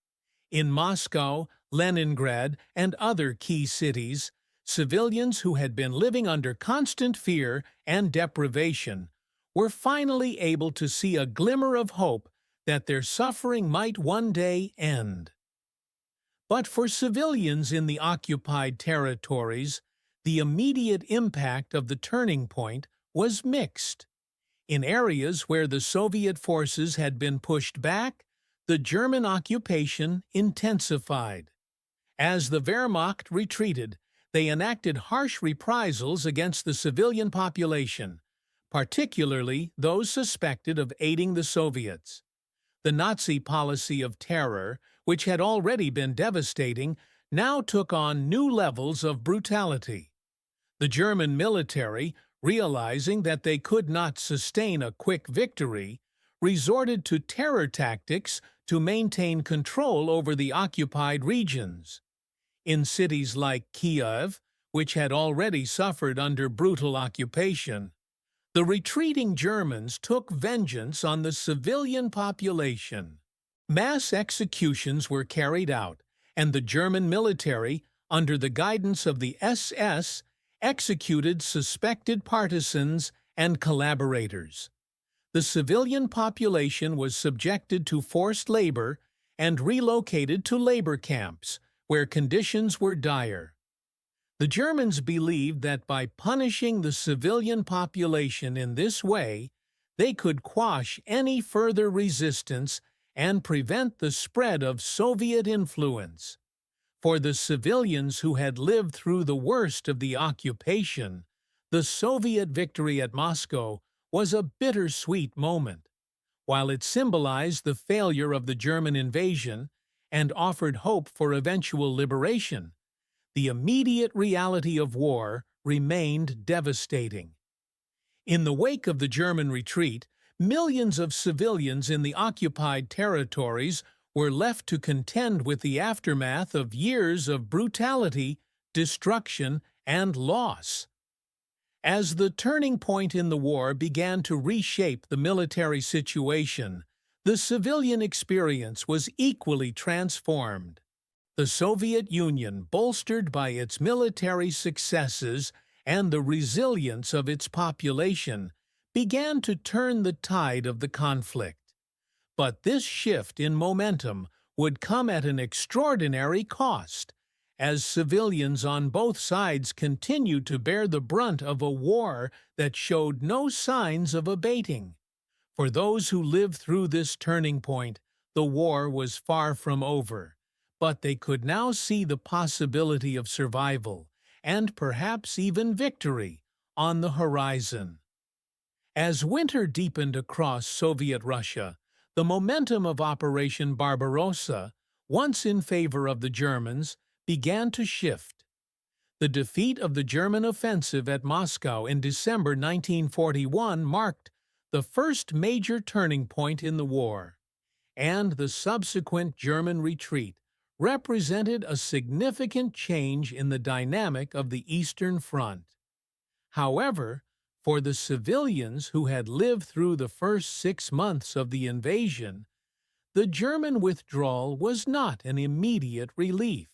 In Moscow, Leningrad, and other key cities, civilians who had been living under constant fear and deprivation were finally able to see a glimmer of hope that their suffering might one day end. But for civilians in the occupied territories, the immediate impact of the turning point was mixed. In areas where the Soviet forces had been pushed back, the German occupation intensified. As the Wehrmacht retreated, they enacted harsh reprisals against the civilian population, particularly those suspected of aiding the Soviets. The Nazi policy of terror, which had already been devastating, now took on new levels of brutality. The German military, realizing that they could not sustain a quick victory, resorted to terror tactics to maintain control over the occupied regions. In cities like Kiev, which had already suffered under brutal occupation, the retreating Germans took vengeance on the civilian population. Mass executions were carried out, and the German military, under the guidance of the SS, executed suspected partisans and collaborators. The civilian population was subjected to forced labor and relocated to labor camps, where conditions were dire. The Germans believed that by punishing the civilian population in this way, they could quash any further resistance and prevent the spread of Soviet influence. For the civilians who had lived through the worst of the occupation, the Soviet victory at Moscow was a bittersweet moment. While it symbolized the failure of the German invasion and offered hope for eventual liberation, the immediate reality of war remained devastating. In the wake of the German retreat, millions of civilians in the occupied territories were left to contend with the aftermath of years of brutality, destruction, and loss. As the turning point in the war began to reshape the military situation, the civilian experience was equally transformed. The Soviet Union, bolstered by its military successes and the resilience of its population, began to turn the tide of the conflict. But this shift in momentum would come at an extraordinary cost, as civilians on both sides continued to bear the brunt of a war that showed no signs of abating. For those who lived through this turning point, the war was far from over, but they could now see the possibility of survival, and perhaps even victory, on the horizon. As winter deepened across Soviet Russia, the momentum of Operation Barbarossa, once in favor of the Germans, began to shift. The defeat of the German offensive at Moscow in December 1941 marked the first major turning point in the war, and the subsequent German retreat represented a significant change in the dynamic of the Eastern Front. However, for the civilians who had lived through the first 6 months of the invasion, the German withdrawal was not an immediate relief.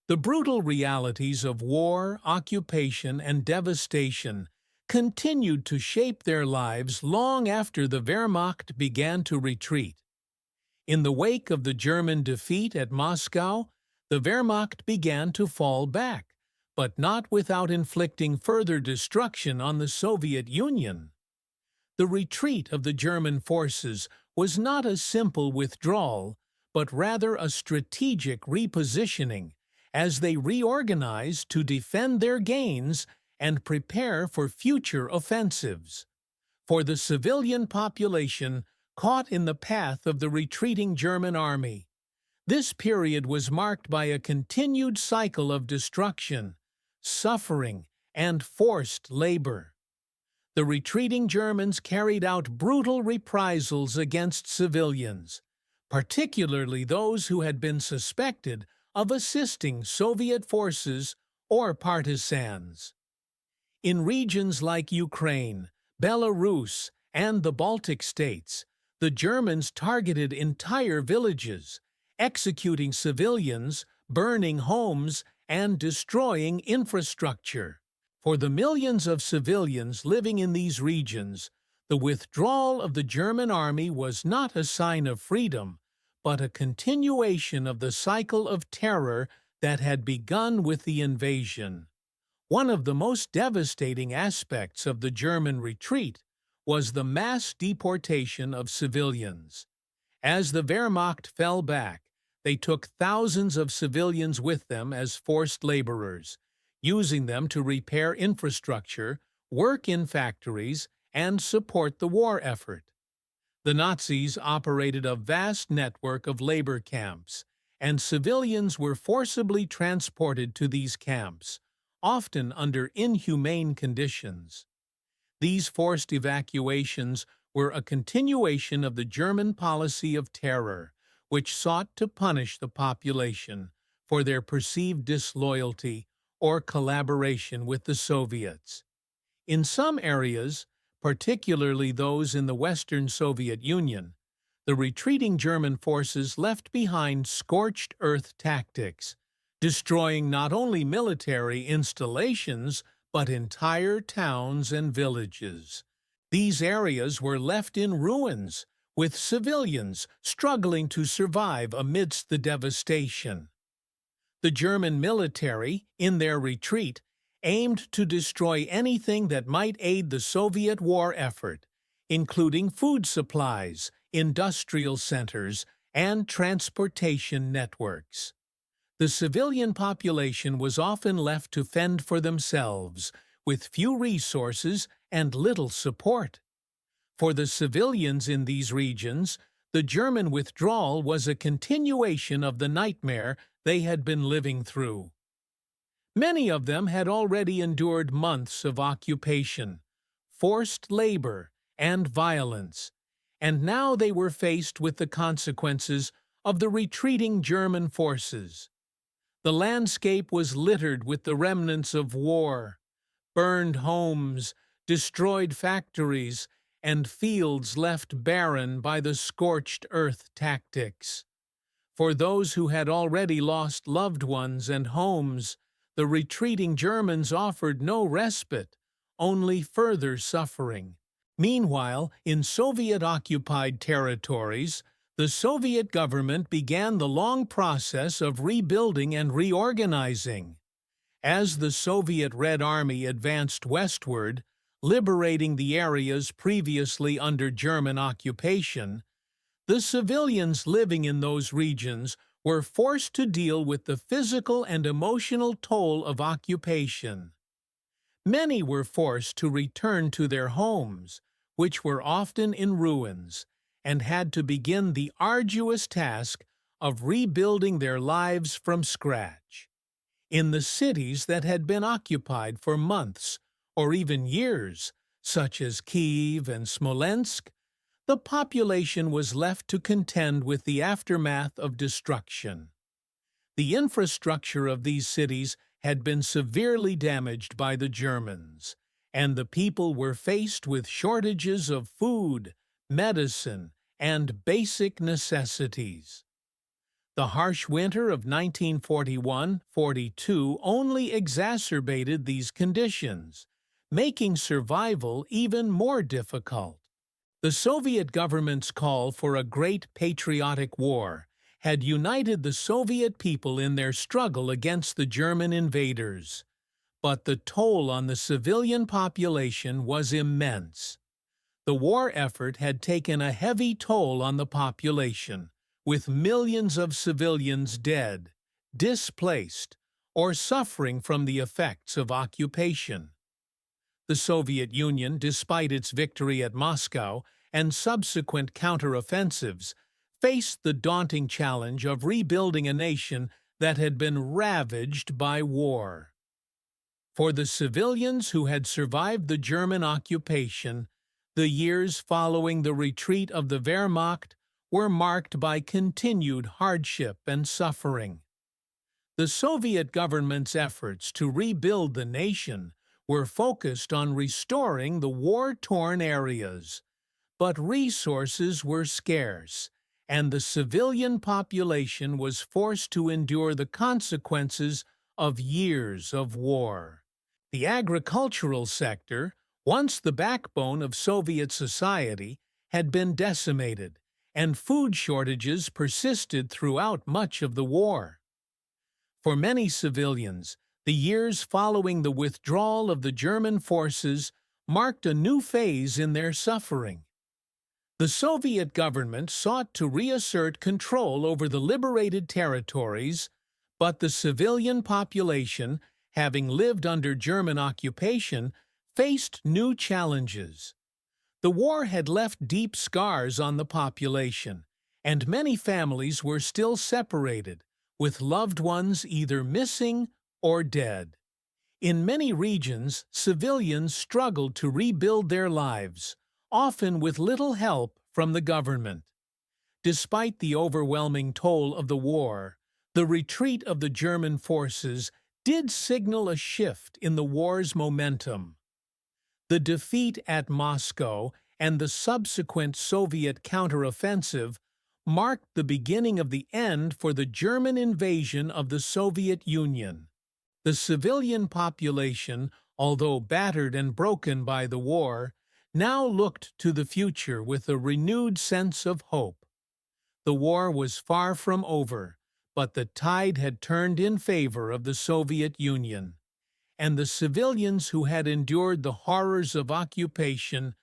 The brutal realities of war, occupation, and devastation continued to shape their lives long after the Wehrmacht began to retreat. In the wake of the German defeat at Moscow, the Wehrmacht began to fall back, but not without inflicting further destruction on the Soviet Union. The retreat of the German forces was not a simple withdrawal, but rather a strategic repositioning, as they reorganized to defend their gains and prepare for future offensives. For the civilian population caught in the path of the retreating German army, this period was marked by a continued cycle of destruction, suffering, and forced labor. The retreating Germans carried out brutal reprisals against civilians, particularly those who had been suspected of assisting Soviet forces or partisans. In regions like Ukraine, Belarus, and the Baltic states, the Germans targeted entire villages, executing civilians, burning homes, and destroying infrastructure. For the millions of civilians living in these regions, the withdrawal of the German army was not a sign of freedom, but a continuation of the cycle of terror that had begun with the invasion. One of the most devastating aspects of the German retreat was the mass deportation of civilians. As the Wehrmacht fell back, they took thousands of civilians with them as forced laborers, using them to repair infrastructure, work in factories, and support the war effort. The Nazis operated a vast network of labor camps, and civilians were forcibly transported to these camps, often under inhumane conditions. These forced evacuations were a continuation of the German policy of terror, which sought to punish the population for their perceived disloyalty or collaboration with the Soviets. In some areas, particularly those in the Western Soviet Union, the retreating German forces left behind scorched earth tactics, destroying not only military installations but entire towns and villages. These areas were left in ruins, with civilians struggling to survive amidst the devastation. The German military, in their retreat, aimed to destroy anything that might aid the Soviet war effort, including food supplies, industrial centers, and transportation networks. The civilian population was often left to fend for themselves, with few resources and little support. For the civilians in these regions, the German withdrawal was a continuation of the nightmare they had been living through. Many of them had already endured months of occupation, forced labor, and violence, and now they were faced with the consequences of the retreating German forces. The landscape was littered with the remnants of war: burned homes, destroyed factories, and fields left barren by the scorched earth tactics. For those who had already lost loved ones and homes, the retreating Germans offered no respite, only further suffering. Meanwhile, in Soviet-occupied territories, the Soviet government began the long process of rebuilding and reorganizing. As the Soviet Red Army advanced westward, liberating the areas previously under German occupation, the civilians living in those regions were forced to deal with the physical and emotional toll of occupation. Many were forced to return to their homes, which were often in ruins, and had to begin the arduous task of rebuilding their lives from scratch. In the cities that had been occupied for months or even years, such as Kyiv and Smolensk, the population was left to contend with the aftermath of destruction. The infrastructure of these cities had been severely damaged by the Germans, and the people were faced with shortages of food, medicine, and basic necessities. The harsh winter of 1941-42 only exacerbated these conditions, making survival even more difficult. The Soviet government's call for a great patriotic war had united the Soviet people in their struggle against the German invaders, but the toll on the civilian population was immense. The war effort had taken a heavy toll on the population, with millions of civilians dead, displaced, or suffering from the effects of occupation. The Soviet Union, despite its victory at Moscow and subsequent counteroffensives, faced the daunting challenge of rebuilding a nation that had been ravaged by war. For the civilians who had survived the German occupation, the years following the retreat of the Wehrmacht were marked by continued hardship and suffering. The Soviet government's efforts to rebuild the nation were focused on restoring the war-torn areas, but resources were scarce, and the civilian population was forced to endure the consequences of years of war. The agricultural sector, once the backbone of Soviet society, had been decimated, and food shortages persisted throughout much of the war. For many civilians, the years following the withdrawal of the German forces marked a new phase in their suffering. The Soviet government sought to reassert control over the liberated territories, but the civilian population, having lived under German occupation, faced new challenges. The war had left deep scars on the population, and many families were still separated, with loved ones either missing or dead. In many regions, civilians struggled to rebuild their lives, often with little help from the government. Despite the overwhelming toll of the war, the retreat of the German forces did signal a shift in the war's momentum. The defeat at Moscow and the subsequent Soviet counteroffensive marked the beginning of the end for the German invasion of the Soviet Union. The civilian population, although battered and broken by the war, now looked to the future with a renewed sense of hope. The war was far from over, but the tide had turned in favor of the Soviet Union, and the civilians who had endured the horrors of occupation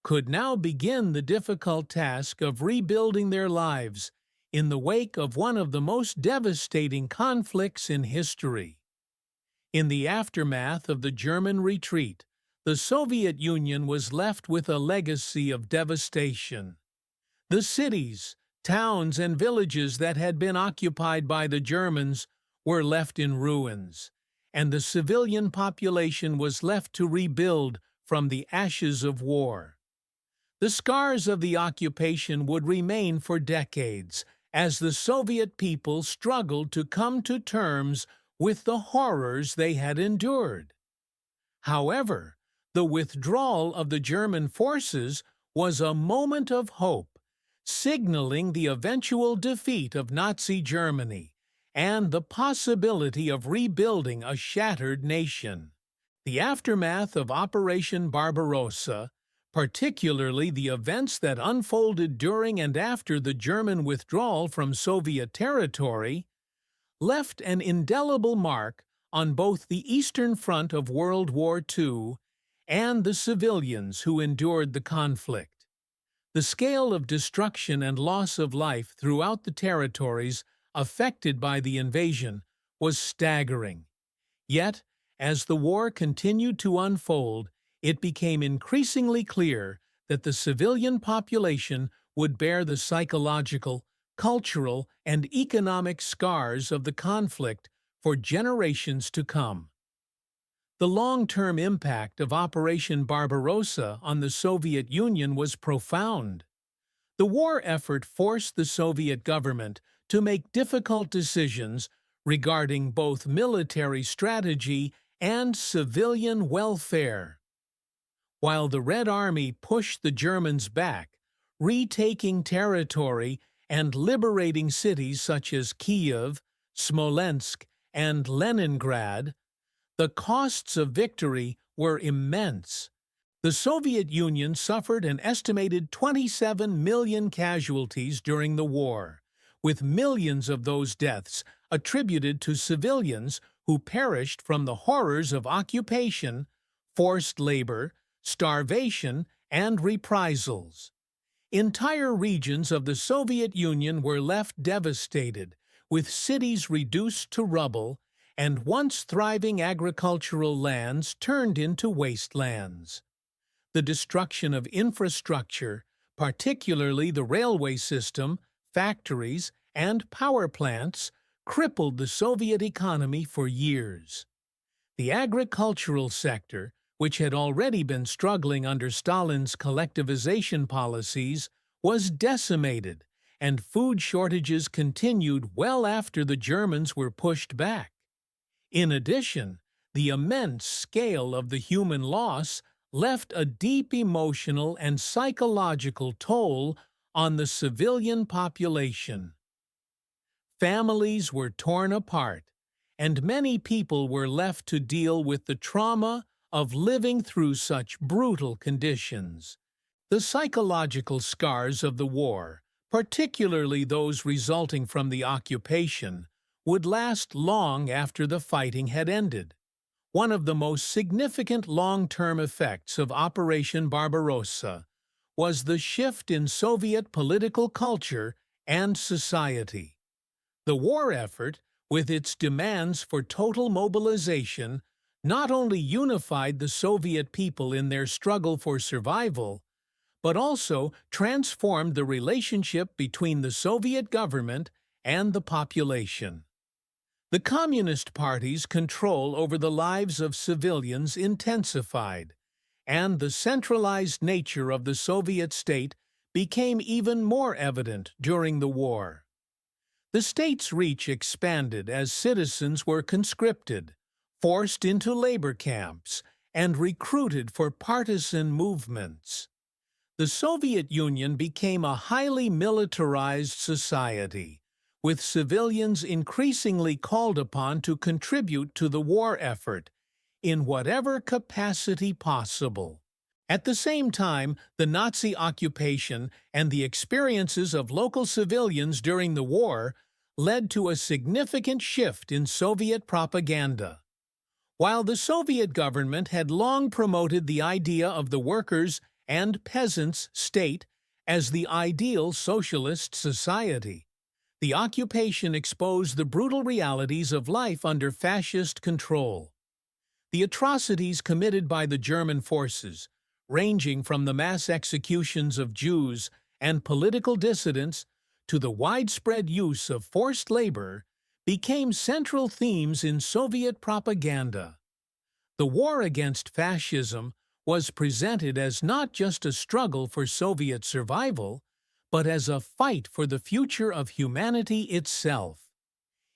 could now begin the difficult task of rebuilding their lives in the wake of one of the most devastating conflicts in history. In the aftermath of the German retreat, the Soviet Union was left with a legacy of devastation. The cities, towns, and villages that had been occupied by the Germans were left in ruins, and the civilian population was left to rebuild from the ashes of war. The scars of the occupation would remain for decades as the Soviet people struggled to come to terms with the horrors they had endured. However, the withdrawal of the German forces was a moment of hope, signaling the eventual defeat of Nazi Germany and the possibility of rebuilding a shattered nation. The aftermath of Operation Barbarossa, particularly the events that unfolded during and after the German withdrawal from Soviet territory, left an indelible mark on both the Eastern Front of World War II and the civilians who endured the conflict. The scale of destruction and loss of life throughout the territories affected by the invasion was staggering. Yet, as the war continued to unfold, it became increasingly clear that the civilian population would bear the psychological, cultural, and economic scars of the conflict for generations to come. The long-term impact of Operation Barbarossa on the Soviet Union was profound. The war effort forced the Soviet government to make difficult decisions regarding both military strategy and civilian welfare. While the Red Army pushed the Germans back, retaking territory and liberating cities such as Kiev, Smolensk, and Leningrad, the costs of victory were immense. The Soviet Union suffered an estimated 27 million casualties during the war, with millions of those deaths attributed to civilians who perished from the horrors of occupation, forced labor, starvation, and reprisals. Entire regions of the Soviet Union were left devastated, with cities reduced to rubble and once thriving agricultural lands turned into wastelands. The destruction of infrastructure, particularly the railway system, factories, and power plants, crippled the Soviet economy for years. The agricultural sector, which had already been struggling under Stalin's collectivization policies, was decimated, and food shortages continued well after the Germans were pushed back. In addition, the immense scale of the human loss left a deep emotional and psychological toll on the civilian population. Families were torn apart, and many people were left to deal with the trauma of living through such brutal conditions. The psychological scars of the war, particularly those resulting from the occupation, would last long after the fighting had ended. One of the most significant long-term effects of Operation Barbarossa was the shift in Soviet political culture and society. The war effort, with its demands for total mobilization, not only unified the Soviet people in their struggle for survival, but also transformed the relationship between the Soviet government and the population. The Communist Party's control over the lives of civilians intensified, and the centralized nature of the Soviet state became even more evident during the war. The state's reach expanded as citizens were conscripted, forced into labor camps, and recruited for partisan movements. The Soviet Union became a highly militarized society, with civilians increasingly called upon to contribute to the war effort in whatever capacity possible. At the same time, the Nazi occupation and the experiences of local civilians during the war led to a significant shift in Soviet propaganda. While the Soviet government had long promoted the idea of the workers' and peasants' state as the ideal socialist society, the occupation exposed the brutal realities of life under fascist control. The atrocities committed by the German forces, ranging from the mass executions of Jews and political dissidents to the widespread use of forced labor, became central themes in Soviet propaganda. The war against fascism was presented as not just a struggle for Soviet survival, but as a fight for the future of humanity itself.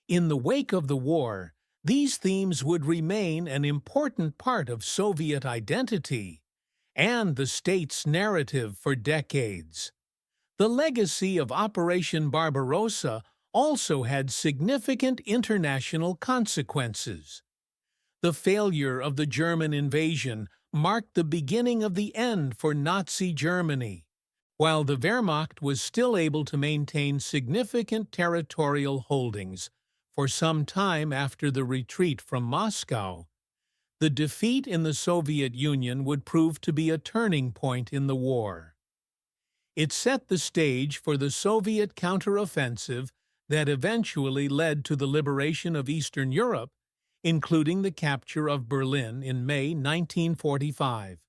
In the wake of the war, these themes would remain an important part of Soviet identity and the state's narrative for decades. The legacy of Operation Barbarossa also had significant international consequences. The failure of the German invasion marked the beginning of the end for Nazi Germany. While the Wehrmacht was still able to maintain significant territorial holdings for some time after the retreat from Moscow, the defeat in the Soviet Union would prove to be a turning point in the war. It set the stage for the Soviet counteroffensive that eventually led to the liberation of Eastern Europe, including the capture of Berlin in May 1945.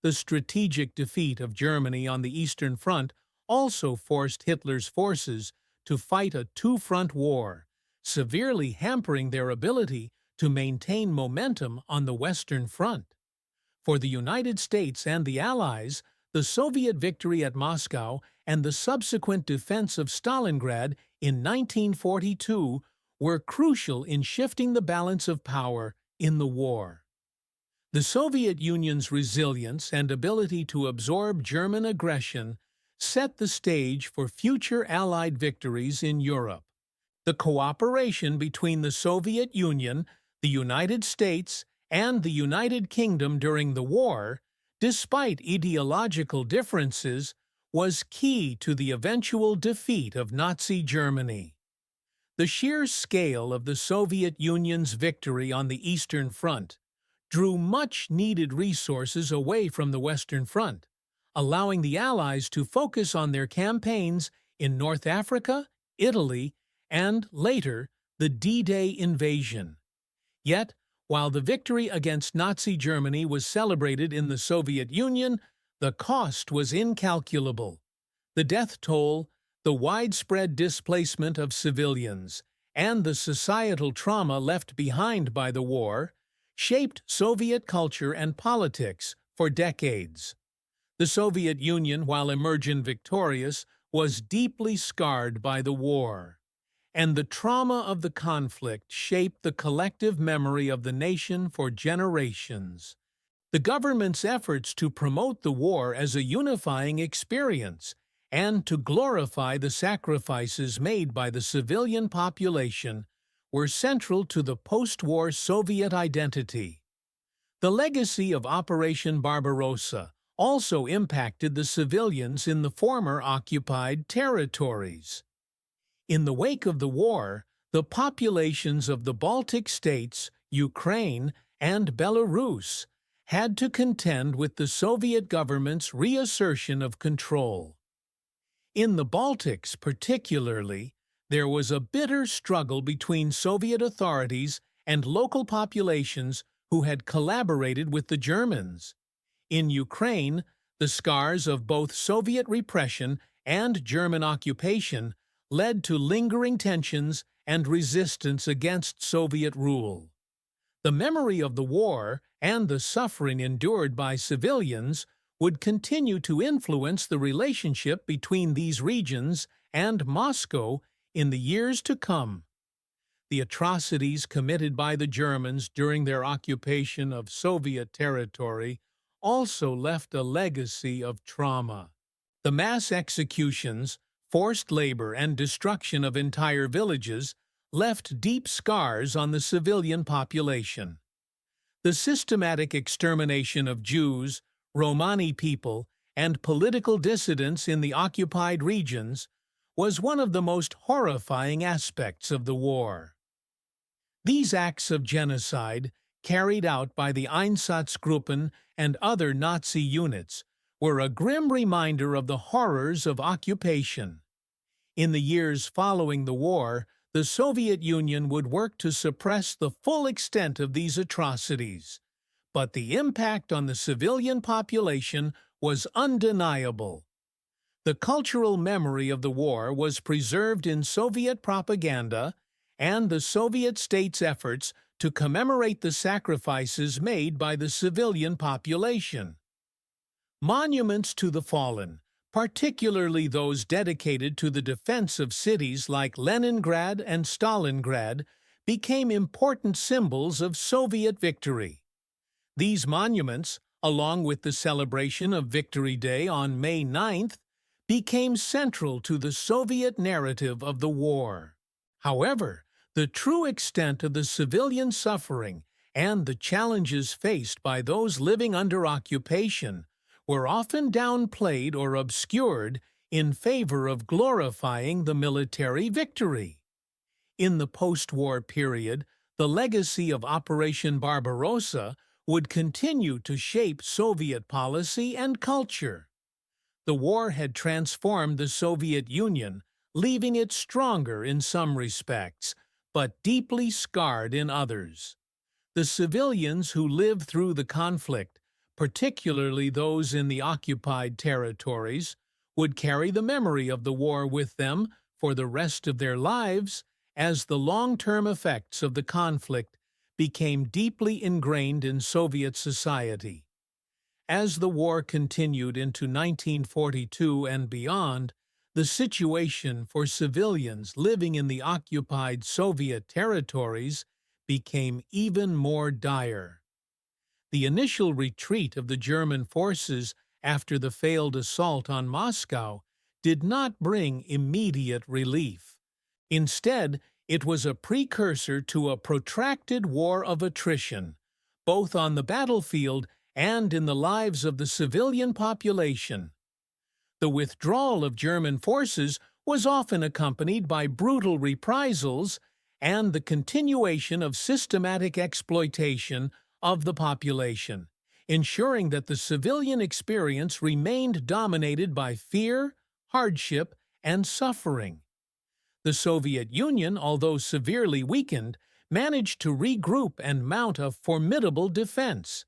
The strategic defeat of Germany on the Eastern Front also forced Hitler's forces to fight a two-front war, severely hampering their ability to maintain momentum on the Western Front. For the United States and the Allies, the Soviet victory at Moscow and the subsequent defense of Stalingrad in 1942 were crucial in shifting the balance of power in the war. The Soviet Union's resilience and ability to absorb German aggression set the stage for future Allied victories in Europe. The cooperation between the Soviet Union, the United States, and the United Kingdom during the war, despite ideological differences, was key to the eventual defeat of Nazi Germany. The sheer scale of the Soviet Union's victory on the Eastern Front drew much-needed resources away from the Western Front, allowing the Allies to focus on their campaigns in North Africa, Italy, and, later, the D-Day invasion. Yet, while the victory against Nazi Germany was celebrated in the Soviet Union, the cost was incalculable. The death toll, the widespread displacement of civilians, and the societal trauma left behind by the war shaped Soviet culture and politics for decades. The Soviet Union, while emergent victorious, was deeply scarred by the war, and the trauma of the conflict shaped the collective memory of the nation for generations. The government's efforts to promote the war as a unifying experience and to glorify the sacrifices made by the civilian population were central to the post-war Soviet identity. The legacy of Operation Barbarossa also impacted the civilians in the former occupied territories. In the wake of the war, the populations of the Baltic states, Ukraine, and Belarus had to contend with the Soviet government's reassertion of control. In the Baltics particularly, there was a bitter struggle between Soviet authorities and local populations who had collaborated with the Germans. In Ukraine, the scars of both Soviet repression and German occupation led to lingering tensions and resistance against Soviet rule. The memory of the war and the suffering endured by civilians would continue to influence the relationship between these regions and Moscow in the years to come. The atrocities committed by the Germans during their occupation of Soviet territory also left a legacy of trauma. The mass executions, forced labor, and destruction of entire villages left deep scars on the civilian population. The systematic extermination of Jews, Romani people, and political dissidents in the occupied regions was one of the most horrifying aspects of the war. These acts of genocide, carried out by the Einsatzgruppen and other Nazi units, were a grim reminder of the horrors of occupation. In the years following the war, the Soviet Union would work to suppress the full extent of these atrocities. But the impact on the civilian population was undeniable. The cultural memory of the war was preserved in Soviet propaganda and the Soviet state's efforts to commemorate the sacrifices made by the civilian population. Monuments to the fallen, particularly those dedicated to the defense of cities like Leningrad and Stalingrad, became important symbols of Soviet victory. These monuments, along with the celebration of Victory Day on May 9th, became central to the Soviet narrative of the war. However, the true extent of the civilian suffering and the challenges faced by those living under occupation were often downplayed or obscured in favor of glorifying the military victory. In the post-war period, the legacy of Operation Barbarossa would continue to shape Soviet policy and culture. The war had transformed the Soviet Union, leaving it stronger in some respects, but deeply scarred in others. The civilians who lived through the conflict, particularly those in the occupied territories, would carry the memory of the war with them for the rest of their lives, as the long-term effects of the conflict became deeply ingrained in Soviet society. As the war continued into 1942 and beyond, the situation for civilians living in the occupied Soviet territories became even more dire. The initial retreat of the German forces after the failed assault on Moscow did not bring immediate relief. Instead, it was a precursor to a protracted war of attrition, both on the battlefield and in the lives of the civilian population. The withdrawal of German forces was often accompanied by brutal reprisals and the continuation of systematic exploitation of the population, ensuring that the civilian experience remained dominated by fear, hardship, and suffering. The Soviet Union, although severely weakened, managed to regroup and mount a formidable defense.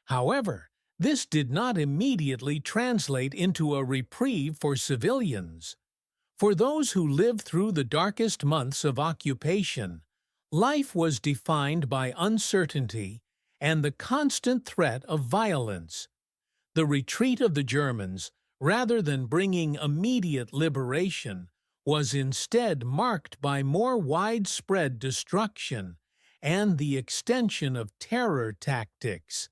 However, this did not immediately translate into a reprieve for civilians. For those who lived through the darkest months of occupation, life was defined by uncertainty and the constant threat of violence. The retreat of the Germans, rather than bringing immediate liberation, was instead marked by more widespread destruction and the extension of terror tactics,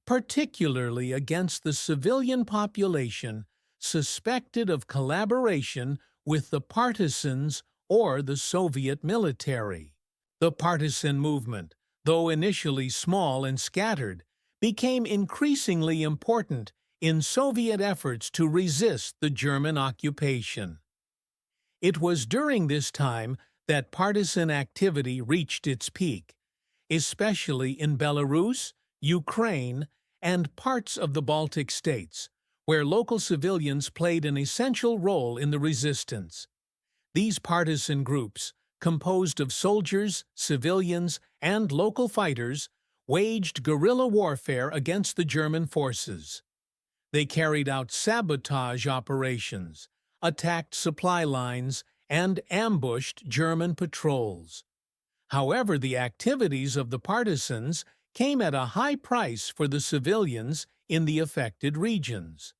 particularly against the civilian population suspected of collaboration with the partisans or the Soviet military. The partisan movement, though initially small and scattered, became increasingly important in Soviet efforts to resist the German occupation. It was during this time that partisan activity reached its peak, especially in Belarus, Ukraine, and parts of the Baltic states, where local civilians played an essential role in the resistance. These partisan groups, composed of soldiers, civilians, and local fighters, waged guerrilla warfare against the German forces. They carried out sabotage operations, attacked supply lines, and ambushed German patrols. However, the activities of the partisans came at a high price for the civilians in the affected regions.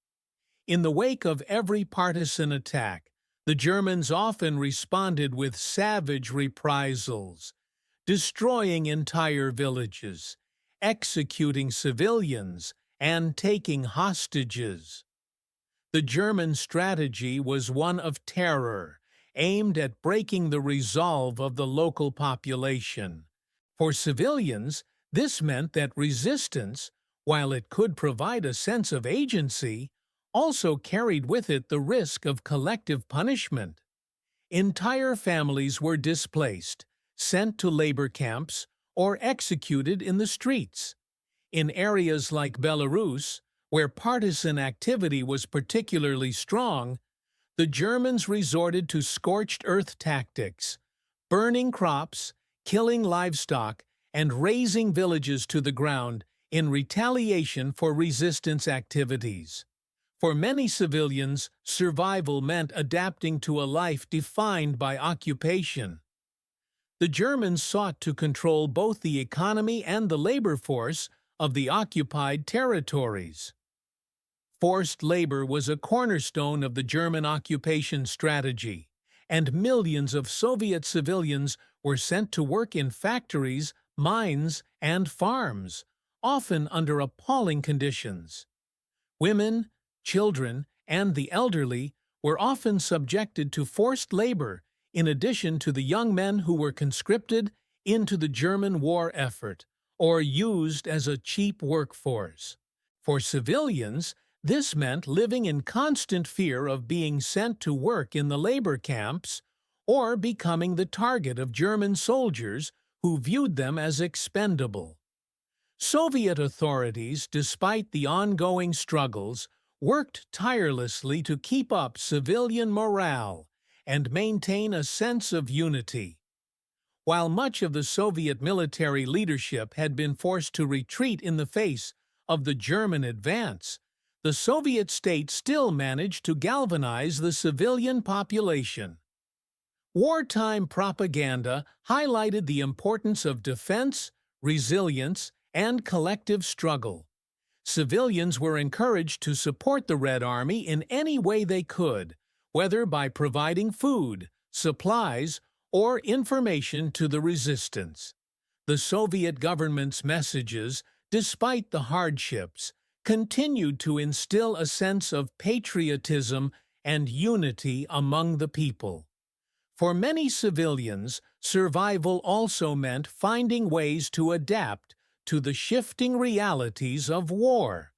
In the wake of every partisan attack, the Germans often responded with savage reprisals, destroying entire villages, executing civilians, and taking hostages. The German strategy was one of terror, aimed at breaking the resolve of the local population. For civilians, this meant that resistance, while it could provide a sense of agency, also carried with it the risk of collective punishment. Entire families were displaced, sent to labor camps, or executed in the streets. In areas like Belarus, where partisan activity was particularly strong, the Germans resorted to scorched earth tactics, burning crops, killing livestock, and razing villages to the ground in retaliation for resistance activities. For many civilians, survival meant adapting to a life defined by occupation. The Germans sought to control both the economy and the labor force of the occupied territories. Forced labor was a cornerstone of the German occupation strategy, and millions of Soviet civilians were sent to work in factories, mines, and farms, often under appalling conditions. Women, children, and the elderly were often subjected to forced labor in addition to the young men who were conscripted into the German war effort or used as a cheap workforce. For civilians, this meant living in constant fear of being sent to work in the labor camps or becoming the target of German soldiers who viewed them as expendable. Soviet authorities, despite the ongoing struggles, worked tirelessly to keep up civilian morale and maintain a sense of unity. While much of the Soviet military leadership had been forced to retreat in the face of the German advance, the Soviet state still managed to galvanize the civilian population. Wartime propaganda highlighted the importance of defense, resilience, and collective struggle. Civilians were encouraged to support the Red Army in any way they could, whether by providing food, supplies, or information to the resistance. The Soviet government's messages, despite the hardships, continued to instill a sense of patriotism and unity among the people. For many civilians, survival also meant finding ways to adapt to the shifting realities of war.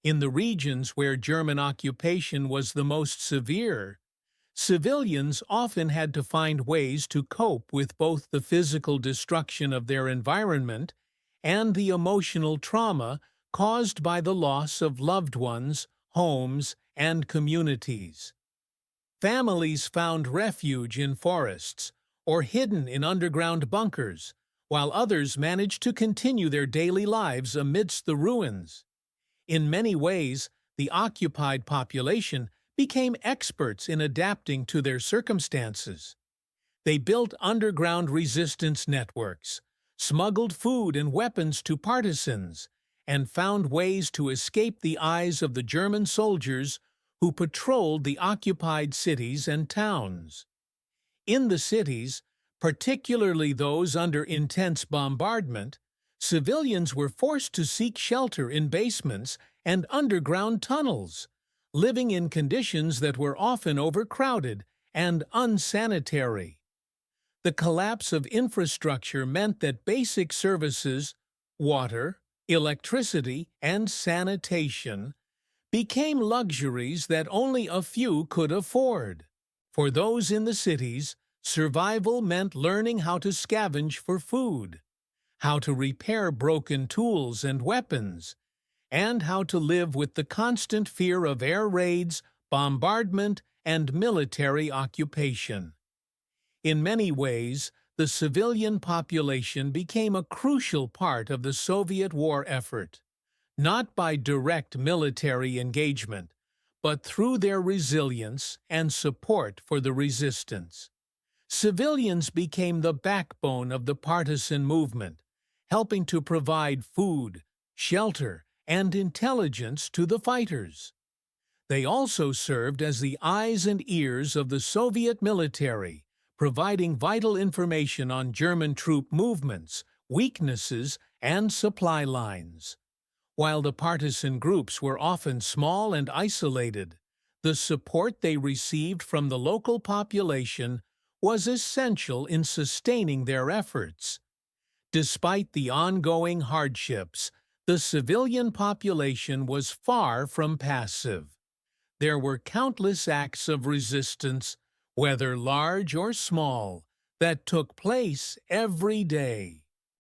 In the regions where German occupation was the most severe, civilians often had to find ways to cope with both the physical destruction of their environment and the emotional trauma caused by the loss of loved ones, homes, and communities. Families found refuge in forests or hidden in underground bunkers, while others managed to continue their daily lives amidst the ruins. In many ways, the occupied population became experts in adapting to their circumstances. They built underground resistance networks, smuggled food and weapons to partisans, and found ways to escape the eyes of the German soldiers who patrolled the occupied cities and towns. In the cities, particularly those under intense bombardment, civilians were forced to seek shelter in basements and underground tunnels, living in conditions that were often overcrowded and unsanitary. The collapse of infrastructure meant that basic services, water, electricity, and sanitation, became luxuries that only a few could afford. For those in the cities, survival meant learning how to scavenge for food, how to repair broken tools and weapons, and how to live with the constant fear of air raids, bombardment, and military occupation. In many ways, the civilian population became a crucial part of the Soviet war effort, not by direct military engagement, but through their resilience and support for the resistance. Civilians became the backbone of the partisan movement, helping to provide food, shelter, and intelligence to the fighters. They also served as the eyes and ears of the Soviet military, providing vital information on German troop movements, weaknesses, and supply lines. While the partisan groups were often small and isolated, the support they received from the local population was essential in sustaining their efforts. Despite the ongoing hardships, the civilian population was far from passive. There were countless acts of resistance, whether large or small, that took place every day.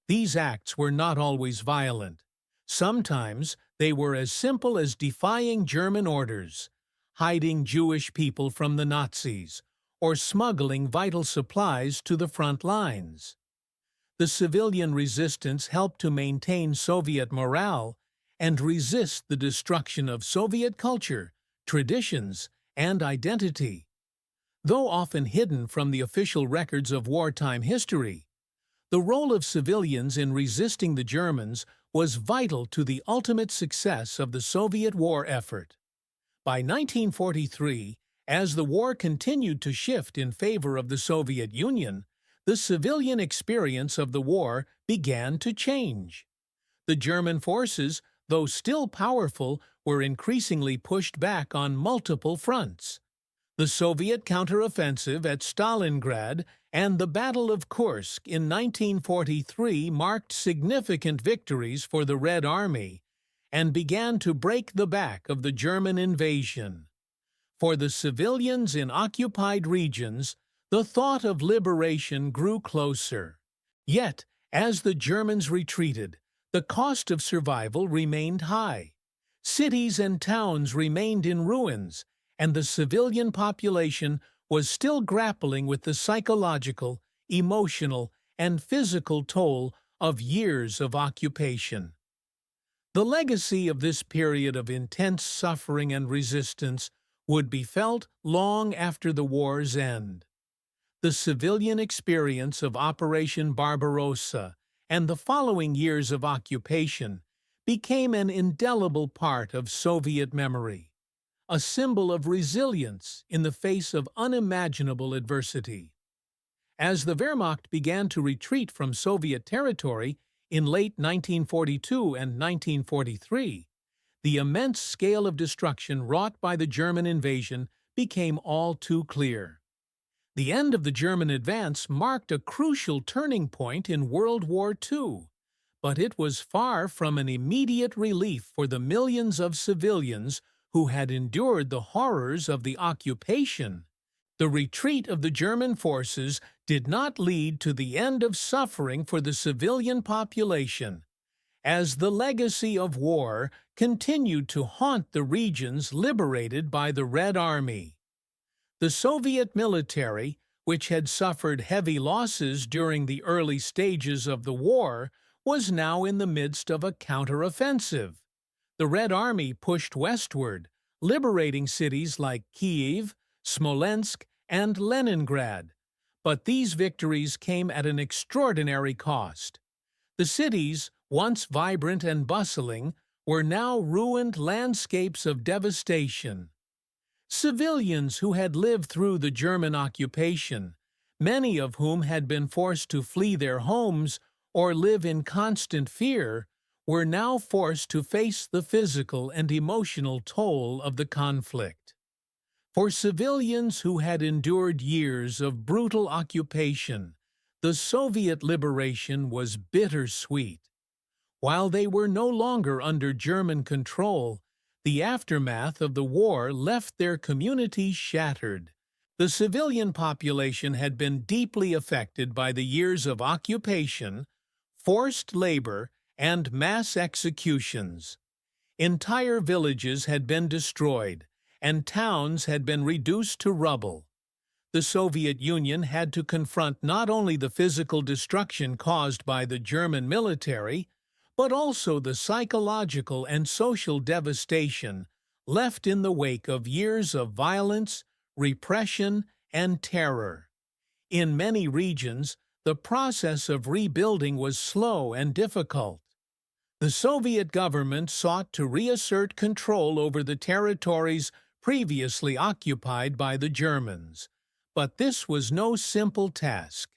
These acts were not always violent. Sometimes they were as simple as defying German orders, hiding Jewish people from the Nazis, or smuggling vital supplies to the front lines. The civilian resistance helped to maintain Soviet morale and resist the destruction of Soviet culture, traditions, and identity. Though often hidden from the official records of wartime history, the role of civilians in resisting the Germans was vital to the ultimate success of the Soviet war effort. By 1943, as the war continued to shift in favor of the Soviet Union, the civilian experience of the war began to change. The German forces, though still powerful, were increasingly pushed back on multiple fronts. The Soviet counteroffensive at Stalingrad and the Battle of Kursk in 1943 marked significant victories for the Red Army and began to break the back of the German invasion. For the civilians in occupied regions, the thought of liberation grew closer. Yet, as the Germans retreated, the cost of survival remained high. Cities and towns remained in ruins, and the civilian population was still grappling with the psychological, emotional, and physical toll of years of occupation. The legacy of this period of intense suffering and resistance would be felt long after the war's end. The civilian experience of Operation Barbarossa and the following years of occupation became an indelible part of Soviet memory, a symbol of resilience in the face of unimaginable adversity. As the Wehrmacht began to retreat from Soviet territory in late 1942 and 1943, the immense scale of destruction wrought by the German invasion became all too clear. The end of the German advance marked a crucial turning point in World War II, but it was far from an immediate relief for the millions of civilians who had endured the horrors of the occupation. The retreat of the German forces did not lead to the end of suffering for the civilian population, as the legacy of war continued to haunt the regions liberated by the Red Army. The Soviet military, which had suffered heavy losses during the early stages of the war, was now in the midst of a counteroffensive. The Red Army pushed westward, liberating cities like Kiev, Smolensk, and Leningrad. But these victories came at an extraordinary cost. The cities, once vibrant and bustling, were now ruined landscapes of devastation. Civilians who had lived through the German occupation, many of whom had been forced to flee their homes or live in constant fear, were now forced to face the physical and emotional toll of the conflict. For civilians who had endured years of brutal occupation, the Soviet liberation was bittersweet. While they were no longer under German control, the aftermath of the war left their communities shattered. The civilian population had been deeply affected by the years of occupation, forced labor, and mass executions. Entire villages had been destroyed, and towns had been reduced to rubble. The Soviet Union had to confront not only the physical destruction caused by the German military, but also the psychological and social devastation left in the wake of years of violence, repression, and terror. In many regions, the process of rebuilding was slow and difficult. The Soviet government sought to reassert control over the territories previously occupied by the Germans, but this was no simple task.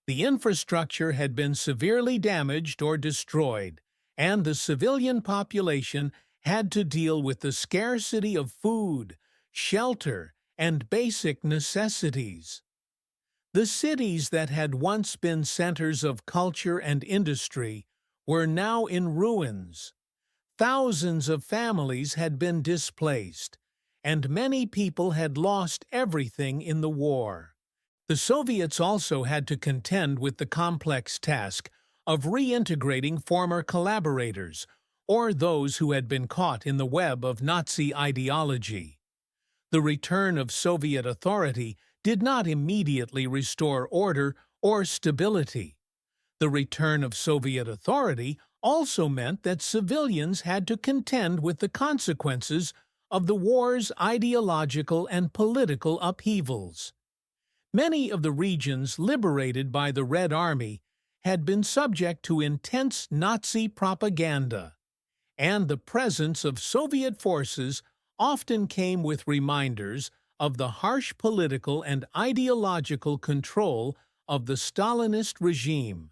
The infrastructure had been severely damaged or destroyed, and the civilian population had to deal with the scarcity of food, shelter, and basic necessities. The cities that had once been centers of culture and industry were now in ruins. Thousands of families had been displaced, and many people had lost everything in the war. The Soviets also had to contend with the complex task of reintegrating former collaborators, or those who had been caught in the web of Nazi ideology. The return of Soviet authority did not immediately restore order or stability. The return of Soviet authority also meant that civilians had to contend with the consequences of the war's ideological and political upheavals. Many of the regions liberated by the Red Army had been subject to intense Nazi propaganda, and the presence of Soviet forces often came with reminders of the harsh political and ideological control of the Stalinist regime.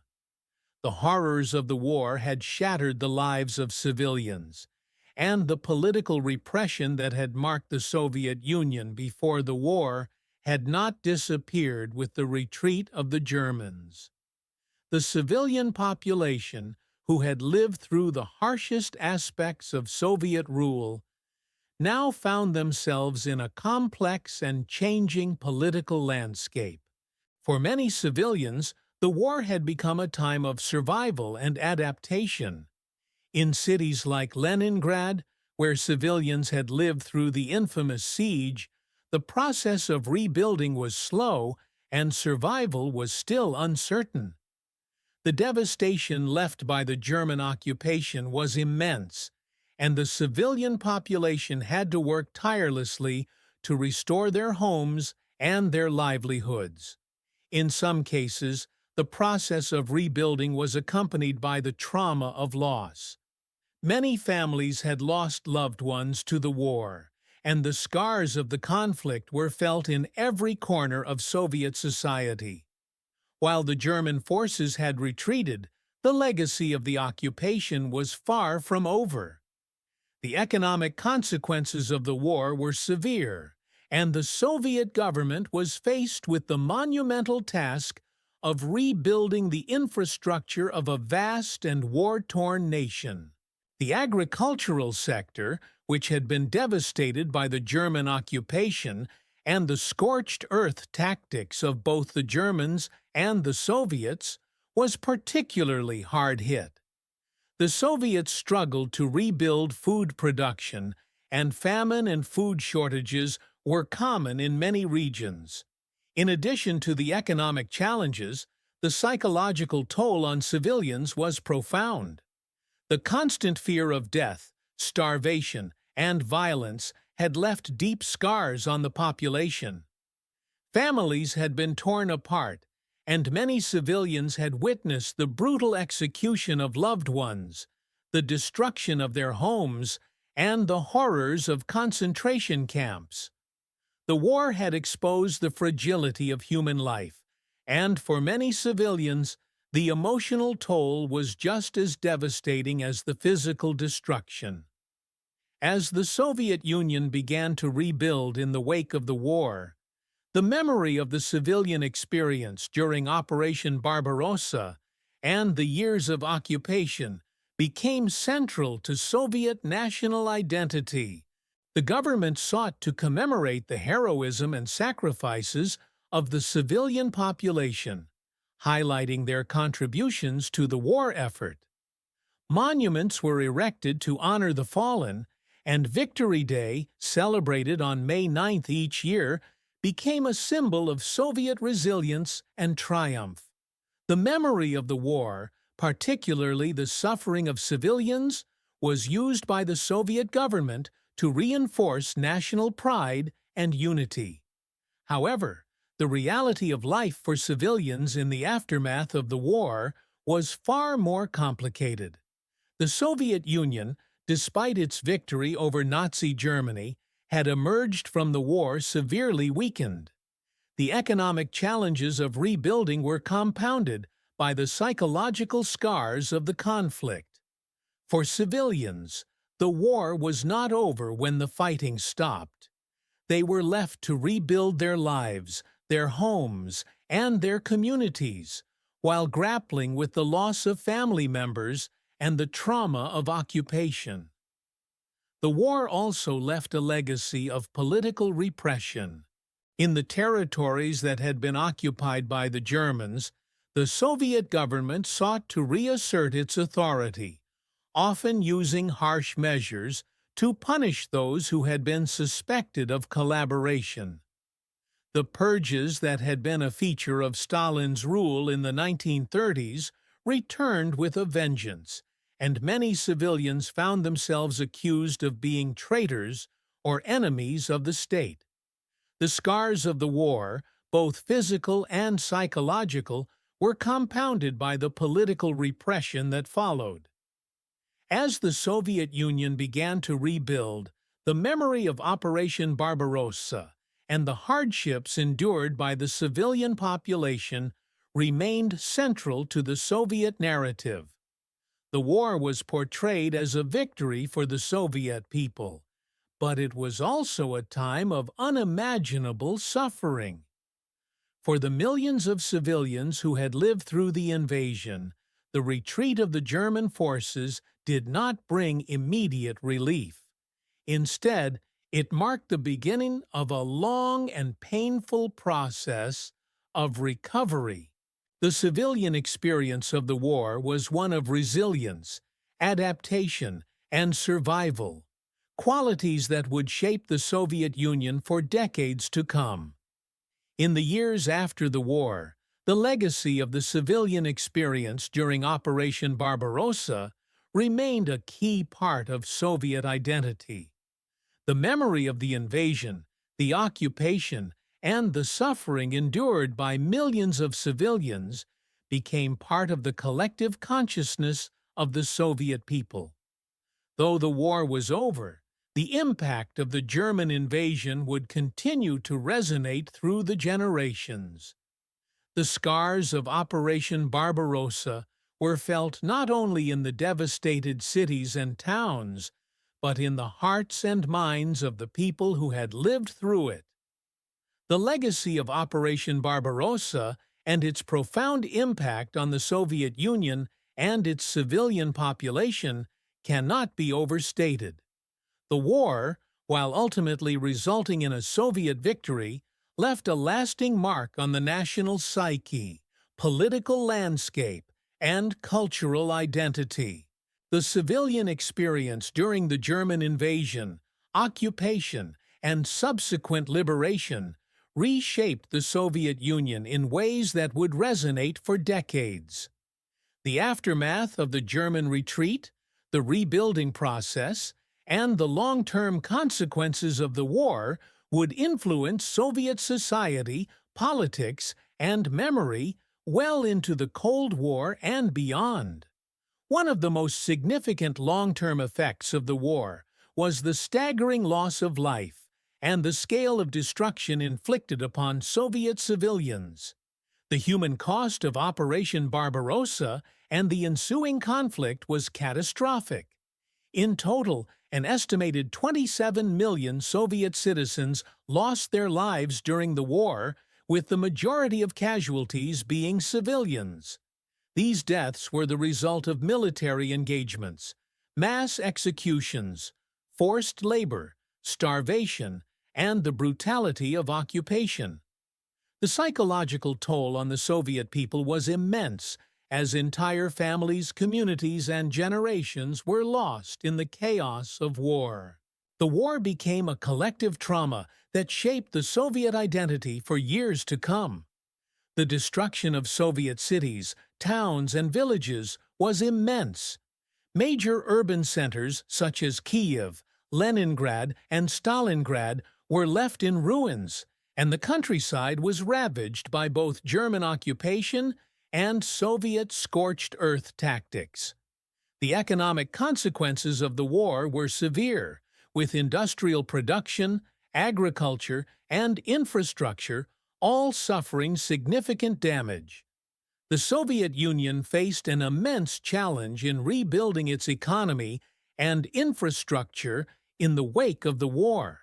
The horrors of the war had shattered the lives of civilians, and the political repression that had marked the Soviet Union before the war had not disappeared with the retreat of the Germans. The civilian population, who had lived through the harshest aspects of Soviet rule, now found themselves in a complex and changing political landscape. For many civilians, the war had become a time of survival and adaptation. In cities like Leningrad, where civilians had lived through the infamous siege, the process of rebuilding was slow and survival was still uncertain. The devastation left by the German occupation was immense, and the civilian population had to work tirelessly to restore their homes and their livelihoods. In some cases, the process of rebuilding was accompanied by the trauma of loss. Many families had lost loved ones to the war, and the scars of the conflict were felt in every corner of Soviet society. While the German forces had retreated, the legacy of the occupation was far from over. The economic consequences of the war were severe, and the Soviet government was faced with the monumental task of rebuilding the infrastructure of a vast and war-torn nation. The agricultural sector, which had been devastated by the German occupation and the scorched earth tactics of both the Germans and the Soviets, was particularly hard hit. The Soviets struggled to rebuild food production, and famine and food shortages were common in many regions. In addition to the economic challenges, the psychological toll on civilians was profound. The constant fear of death, starvation, and violence had left deep scars on the population. Families had been torn apart, and many civilians had witnessed the brutal execution of loved ones, the destruction of their homes, and the horrors of concentration camps. The war had exposed the fragility of human life, and for many civilians, the emotional toll was just as devastating as the physical destruction. As the Soviet Union began to rebuild in the wake of the war, the memory of the civilian experience during Operation Barbarossa and the years of occupation became central to Soviet national identity. The government sought to commemorate the heroism and sacrifices of the civilian population, highlighting their contributions to the war effort. Monuments were erected to honor the fallen, and Victory Day, celebrated on May 9th each year, became a symbol of Soviet resilience and triumph. The memory of the war, particularly the suffering of civilians, was used by the Soviet government to reinforce national pride and unity. However, the reality of life for civilians in the aftermath of the war was far more complicated. The Soviet Union, despite its victory over Nazi Germany, had emerged from the war severely weakened. The economic challenges of rebuilding were compounded by the psychological scars of the conflict. For civilians, the war was not over when the fighting stopped. They were left to rebuild their lives, their homes, and their communities, while grappling with the loss of family members and the trauma of occupation. The war also left a legacy of political repression. In the territories that had been occupied by the Germans, the Soviet government sought to reassert its authority, often using harsh measures to punish those who had been suspected of collaboration. The purges that had been a feature of Stalin's rule in the 1930s returned with a vengeance, and many civilians found themselves accused of being traitors or enemies of the state. The scars of the war, both physical and psychological, were compounded by the political repression that followed. As the Soviet Union began to rebuild, the memory of Operation Barbarossa and the hardships endured by the civilian population remained central to the Soviet narrative. The war was portrayed as a victory for the Soviet people, but it was also a time of unimaginable suffering. For the millions of civilians who had lived through the invasion, the retreat of the German forces did not bring immediate relief. Instead, it marked the beginning of a long and painful process of recovery. The civilian experience of the war was one of resilience, adaptation, and survival, qualities that would shape the Soviet Union for decades to come. In the years after the war, the legacy of the civilian experience during Operation Barbarossa remained a key part of Soviet identity. The memory of the invasion, the occupation, and the suffering endured by millions of civilians became part of the collective consciousness of the Soviet people. Though the war was over, the impact of the German invasion would continue to resonate through the generations. The scars of Operation Barbarossa were felt not only in the devastated cities and towns, but in the hearts and minds of the people who had lived through it. The legacy of Operation Barbarossa and its profound impact on the Soviet Union and its civilian population cannot be overstated. The war, while ultimately resulting in a Soviet victory, left a lasting mark on the national psyche, political landscape, and cultural identity. The civilian experience during the German invasion, occupation, and subsequent liberation reshaped the Soviet Union in ways that would resonate for decades. The aftermath of the German retreat, the rebuilding process, and the long-term consequences of the war would influence Soviet society, politics, and memory well into the Cold War and beyond. One of the most significant long-term effects of the war was the staggering loss of life and the scale of destruction inflicted upon Soviet civilians. The human cost of Operation Barbarossa and the ensuing conflict was catastrophic. In total, an estimated 27 million Soviet citizens lost their lives during the war, with the majority of casualties being civilians. These deaths were the result of military engagements, mass executions, forced labor, starvation, and the brutality of occupation. The psychological toll on the Soviet people was immense, as entire families, communities, and generations were lost in the chaos of war. The war became a collective trauma that shaped the Soviet identity for years to come. The destruction of Soviet cities, towns, and villages was immense. Major urban centers such as Kiev, Leningrad, and Stalingrad were left in ruins, and the countryside was ravaged by both German occupation and Soviet scorched earth tactics. The economic consequences of the war were severe, with industrial production, agriculture, and infrastructure all suffering significant damage. The Soviet Union faced an immense challenge in rebuilding its economy and infrastructure in the wake of the war.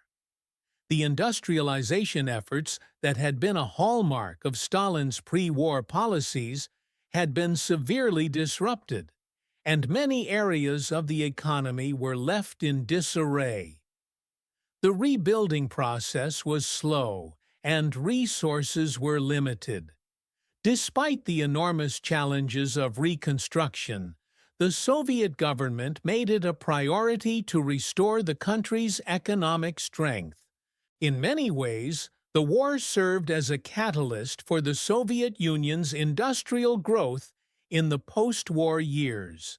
The industrialization efforts that had been a hallmark of Stalin's pre-war policies had been severely disrupted, and many areas of the economy were left in disarray. The rebuilding process was slow, and resources were limited. Despite the enormous challenges of reconstruction, the Soviet government made it a priority to restore the country's economic strength. In many ways, The war served as a catalyst for the Soviet Union's industrial growth in the post-war years.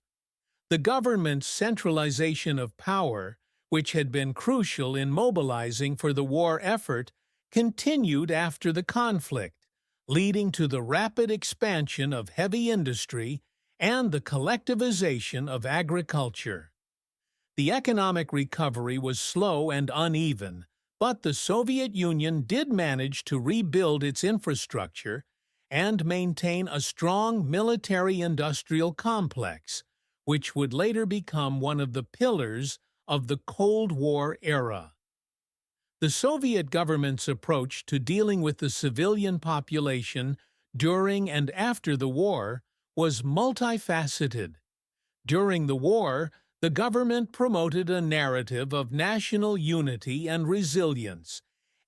The government's centralization of power, which had been crucial in mobilizing for the war effort, continued after the conflict, leading to the rapid expansion of heavy industry and the collectivization of agriculture. The economic recovery was slow and uneven, but the Soviet Union did manage to rebuild its infrastructure and maintain a strong military-industrial complex, which would later become one of the pillars of the Cold War era. The Soviet government's approach to dealing with the civilian population during and after the war was multifaceted. During the war, the government promoted a narrative of national unity and resilience,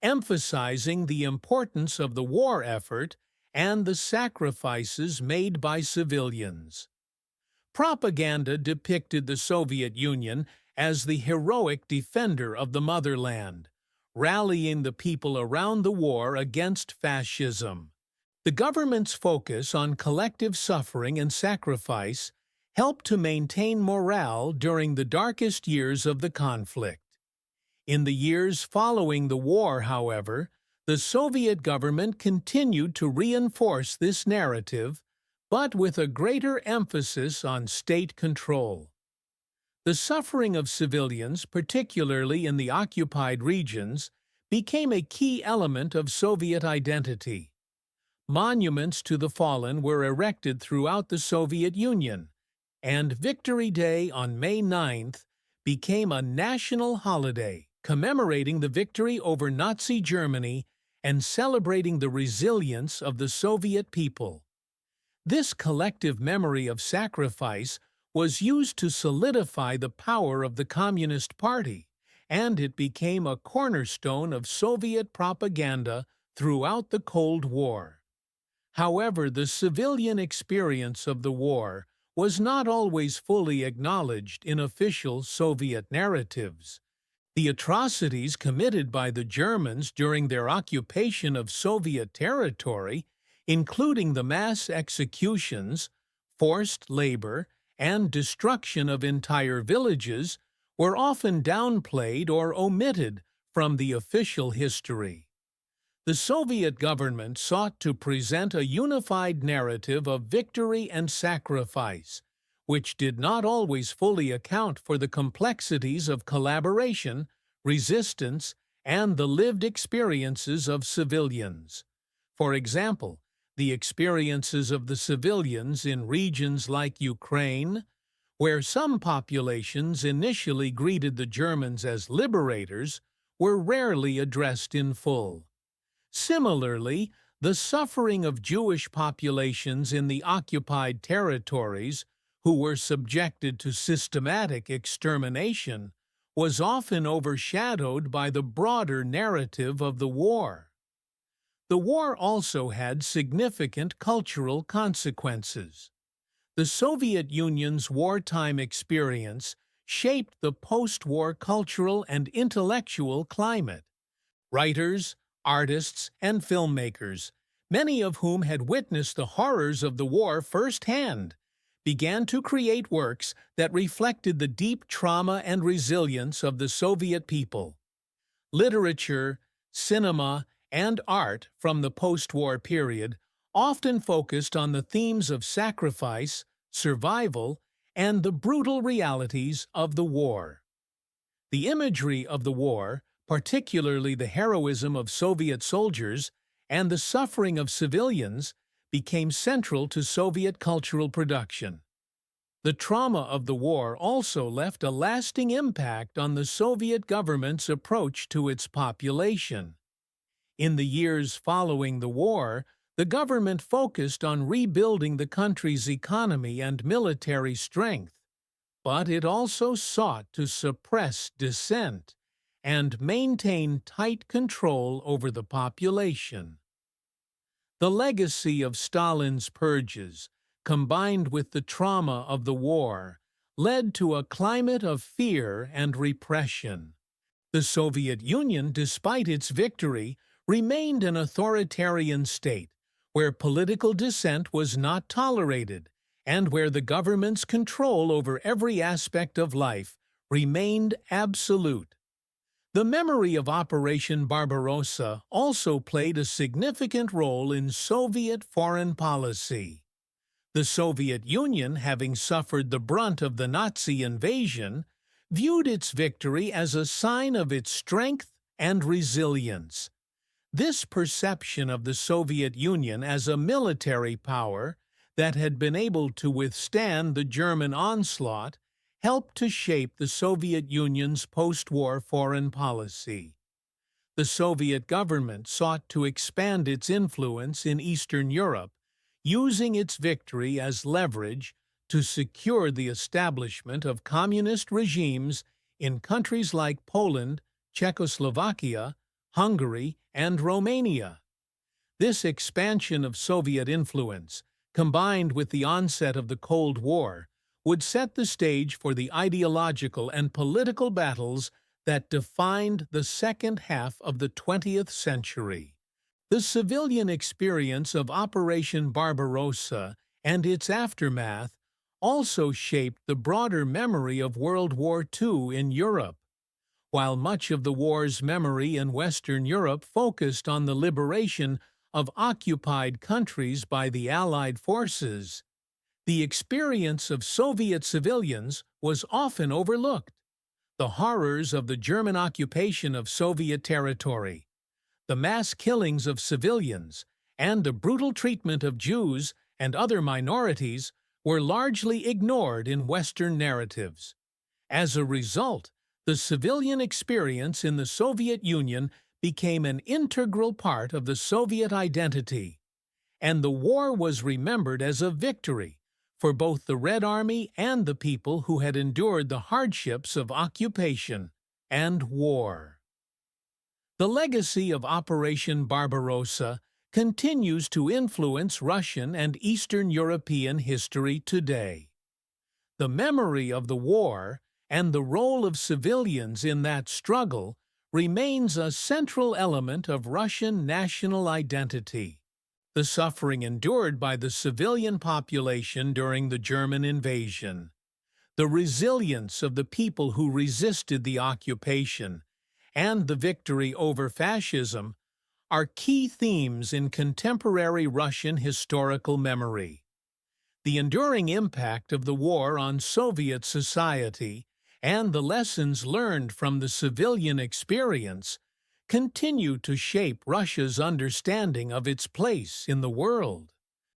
emphasizing the importance of the war effort and the sacrifices made by civilians. Propaganda depicted the Soviet Union as the heroic defender of the motherland, rallying the people around the war against fascism. The government's focus on collective suffering and sacrifice helped to maintain morale during the darkest years of the conflict. In the years following the war, however, the Soviet government continued to reinforce this narrative, but with a greater emphasis on state control. The suffering of civilians, particularly in the occupied regions, became a key element of Soviet identity. Monuments to the fallen were erected throughout the Soviet Union, and Victory Day on May 9th became a national holiday, commemorating the victory over Nazi Germany and celebrating the resilience of the Soviet people. This collective memory of sacrifice was used to solidify the power of the Communist Party, and it became a cornerstone of Soviet propaganda throughout the Cold War. However, the civilian experience of the war was not always fully acknowledged in official Soviet narratives. The atrocities committed by the Germans during their occupation of Soviet territory, including the mass executions, forced labor, and destruction of entire villages, were often downplayed or omitted from the official history. The Soviet government sought to present a unified narrative of victory and sacrifice, which did not always fully account for the complexities of collaboration, resistance, and the lived experiences of civilians. For example, the experiences of the civilians in regions like Ukraine, where some populations initially greeted the Germans as liberators, were rarely addressed in full. Similarly, the suffering of Jewish populations in the occupied territories, who were subjected to systematic extermination, was often overshadowed by the broader narrative of the war. The war also had significant cultural consequences. The Soviet Union's wartime experience shaped the post-war cultural and intellectual climate. Writers, artists, and filmmakers, many of whom had witnessed the horrors of the war firsthand, began to create works that reflected the deep trauma and resilience of the Soviet people. Literature, cinema, and art from the post-war period often focused on the themes of sacrifice, survival, and the brutal realities of the war. The imagery of the war, particularly the heroism of Soviet soldiers and the suffering of civilians, became central to Soviet cultural production. The trauma of the war also left a lasting impact on the Soviet government's approach to its population. In the years following the war, the government focused on rebuilding the country's economy and military strength, but it also sought to suppress dissent and maintain tight control over the population. The legacy of Stalin's purges, combined with the trauma of the war, led to a climate of fear and repression. The Soviet Union, despite its victory, remained an authoritarian state where political dissent was not tolerated and where the government's control over every aspect of life remained absolute. The memory of Operation Barbarossa also played a significant role in Soviet foreign policy. The Soviet Union, having suffered the brunt of the Nazi invasion, viewed its victory as a sign of its strength and resilience. This perception of the Soviet Union as a military power that had been able to withstand the German onslaught helped to shape the Soviet Union's post-war foreign policy. The Soviet government sought to expand its influence in Eastern Europe, using its victory as leverage to secure the establishment of communist regimes in countries like Poland, Czechoslovakia, Hungary, and Romania. This expansion of Soviet influence, combined with the onset of the Cold War, would set the stage for the ideological and political battles that defined the second half of the 20th century. The civilian experience of Operation Barbarossa and its aftermath also shaped the broader memory of World War II in Europe. While much of the war's memory in Western Europe focused on the liberation of occupied countries by the Allied forces, the experience of Soviet civilians was often overlooked. The horrors of the German occupation of Soviet territory, the mass killings of civilians, and the brutal treatment of Jews and other minorities were largely ignored in Western narratives. As a result, the civilian experience in the Soviet Union became an integral part of the Soviet identity, and the war was remembered as a victory for both the Red Army and the people who had endured the hardships of occupation and war. The legacy of Operation Barbarossa continues to influence Russian and Eastern European history today. The memory of the war and the role of civilians in that struggle remains a central element of Russian national identity. The suffering endured by the civilian population during the German invasion, the resilience of the people who resisted the occupation, and the victory over fascism are key themes in contemporary Russian historical memory. The enduring impact of the war on Soviet society and the lessons learned from the civilian experience continue to shape Russia's understanding of its place in the world.